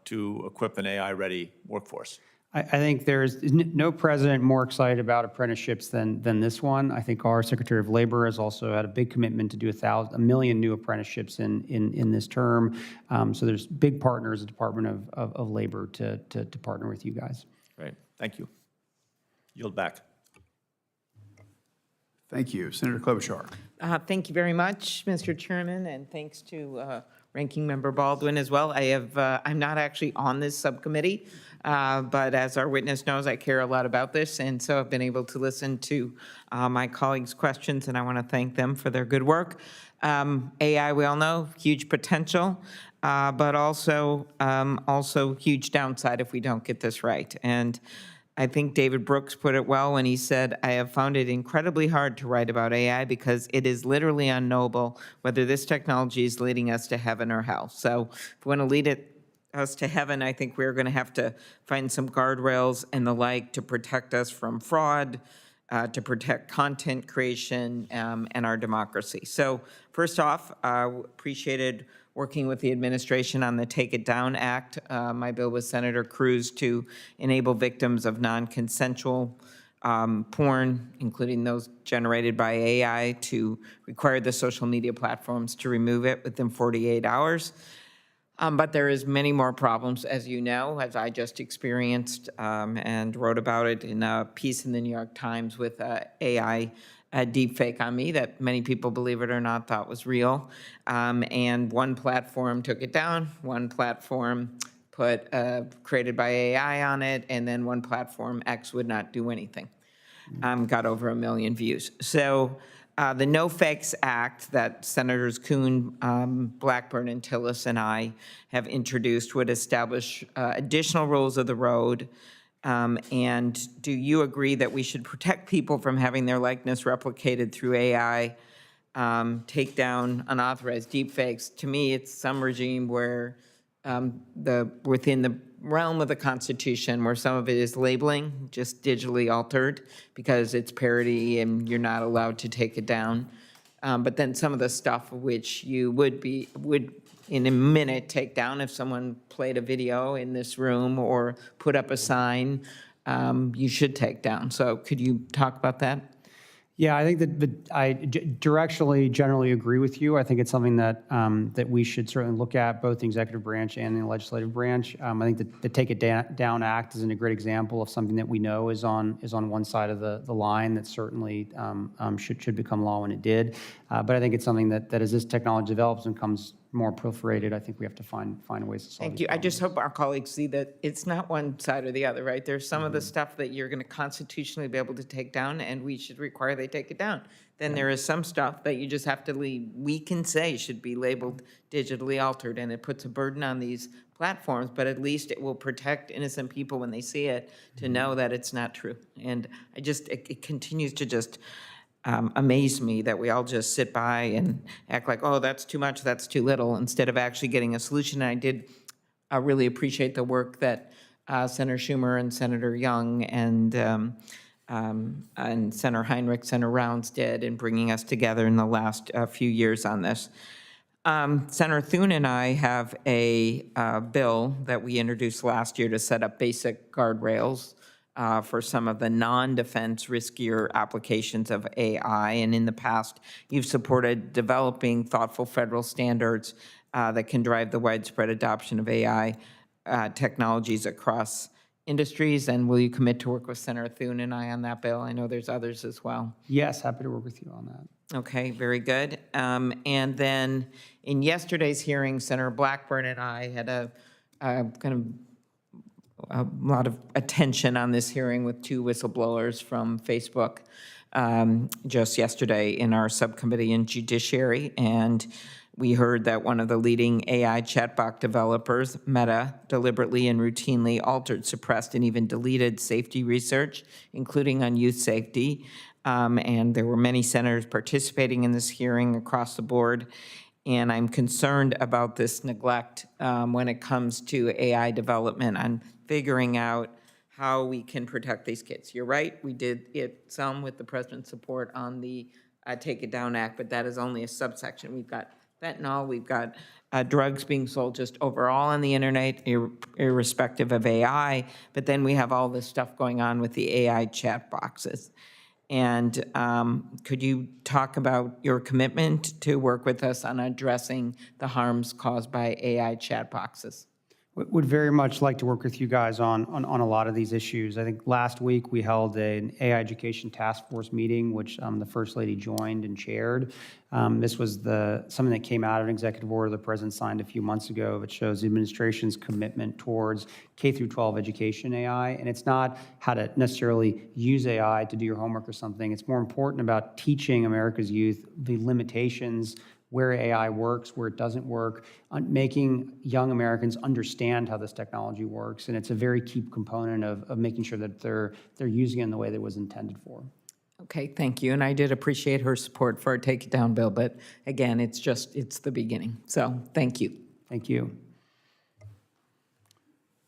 to equip an AI-ready workforce? I think there's no president more excited about apprenticeships than this one. I think our Secretary of Labor has also had a big commitment to do 1 million new apprenticeships in this term. So there's big partners, the Department of Labor, to partner with you guys. Great, thank you. Yield back. Thank you. Senator Klobuchar. Thank you very much, Mr. Chairman, and thanks to Ranking Member Baldwin as well. I'm not actually on this subcommittee, but as our witness knows, I care a lot about this, and so I've been able to listen to my colleagues' questions, and I want to thank them for their good work. AI, we all know, huge potential, but also huge downside if we don't get this right. And I think David Brooks put it well when he said, I have found it incredibly hard to write about AI because it is literally unknowable whether this technology is leading us to heaven or hell. So if we want to lead us to heaven, I think we're going to have to find some guardrails and the like to protect us from fraud, to protect content creation and our democracy. So first off, appreciated working with the administration on the Take It Down Act. My bill with Senator Cruz to enable victims of non-consensual porn, including those generated by AI, to require the social media platforms to remove it within 48 hours. But there is many more problems, as you know, as I just experienced and wrote about it in a piece in the New York Times with AI deepfake on me that many people, believe it or not, thought was real. And one platform took it down, one platform put created by AI on it, and then one platform, X, would not do anything. Got over 1 million views. So the No Fakes Act that Senators Kuhn, Blackburn, and Tillis and I have introduced would establish additional rules of the road. And do you agree that we should protect people from having their likeness replicated through AI, take down unauthorized deepfakes? To me, it's some regime where within the realm of the Constitution, where some of it is labeling, just digitally altered, because it's parody and you're not allowed to take it down. But then some of the stuff which you would in a minute take down if someone played a video in this room or put up a sign, you should take down. So could you talk about that? Yeah, I think that I directionally generally agree with you. I think it's something that that we should certainly look at, both the executive branch and the legislative branch. I think that the Take It Down Act is a great example of something that we know is on one side of the line that certainly should become law when it did. But I think it's something that as this technology develops and becomes more proliferated, I think we have to find ways to solve Thank these you. I just problems. hope our colleagues see that it's not one side or the other, right? There's some of the stuff that you're going to constitutionally be able to take down, and we should require they take it down. Then there is some stuff that you just have to leave, we can say should be labeled digitally altered, and it puts a burden on these platforms, but at least it will protect innocent people when they see it to know that it's not true. And it continues to just amaze me that we all just sit by and act like, oh, that's too much, that's too little, instead of actually getting a solution. And I did really appreciate the work that Senator Schumer and Senator Young and Senator Heinrich, Senator Rounds did in bringing us together in the last few years on this. Senator Thune and I have a bill that we introduced last year to set up basic guardrails for some of the non-defense riskier applications of AI. And in the past, you've supported developing thoughtful federal standards that can drive the widespread adoption of AI technologies across industries. And will you commit to work with Senator Thune and I on that bill? I know there's others as well. Yes, happy to work with you on that. Okay, very good. And then in yesterday's hearing, Senator Blackburn and I had a lot of attention on this hearing with two whistleblowers from Facebook just yesterday in our subcommittee in Judiciary. And we heard that one of the leading AI chatbot developers, Meta, deliberately and routinely altered, suppressed, and even deleted safety research, including on youth safety. And there were many senators participating in this hearing across the board. And I'm concerned about this neglect when it comes to AI development and figuring out how we can protect these kids. You're right, we did it some with the president's support on the Take It Down Act, but that is only a subsection. We've got fentanyl, we've got drugs being sold just overall on the internet, irrespective of AI, but then we have all this stuff going on with the AI chat boxes. And could you talk about your commitment to work with us on addressing the harms caused by AI chat boxes? Would very much like to work with you guys on a lot of these issues. I think last week we held an AI education task force meeting, which the First Lady joined and chaired. This was something that came out of an executive order the President signed a few months ago that shows the administration's commitment towards K-12 education AI. And it's not how to necessarily use AI to do your homework or something. It's more important about teaching America's youth the limitations, where AI works, where it doesn't work, making young Americans understand how this technology works. And it's a very key component of making sure that they're using it in the way that it was intended for. Okay, thank you. And I did appreciate her support for our Take It Down bill, but again, it's the beginning. So thank you. Thank you.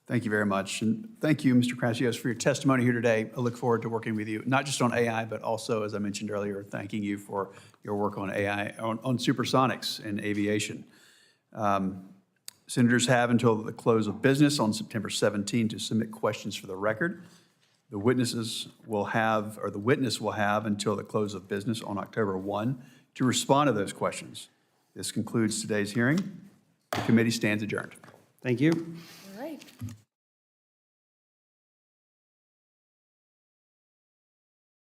Thank you very much. And thank you, Mr. Kratsios, for your testimony here today. I look forward to working with you, not just on AI, but also, as I mentioned earlier, thanking you for your work on AI, on supersonics and aviation. Senators have until the close of business on September 17 to submit questions for the record. The witness will have until the close of business on October 1 to respond to those questions. This concludes today's hearing. The committee stands adjourned. Thank you. All right.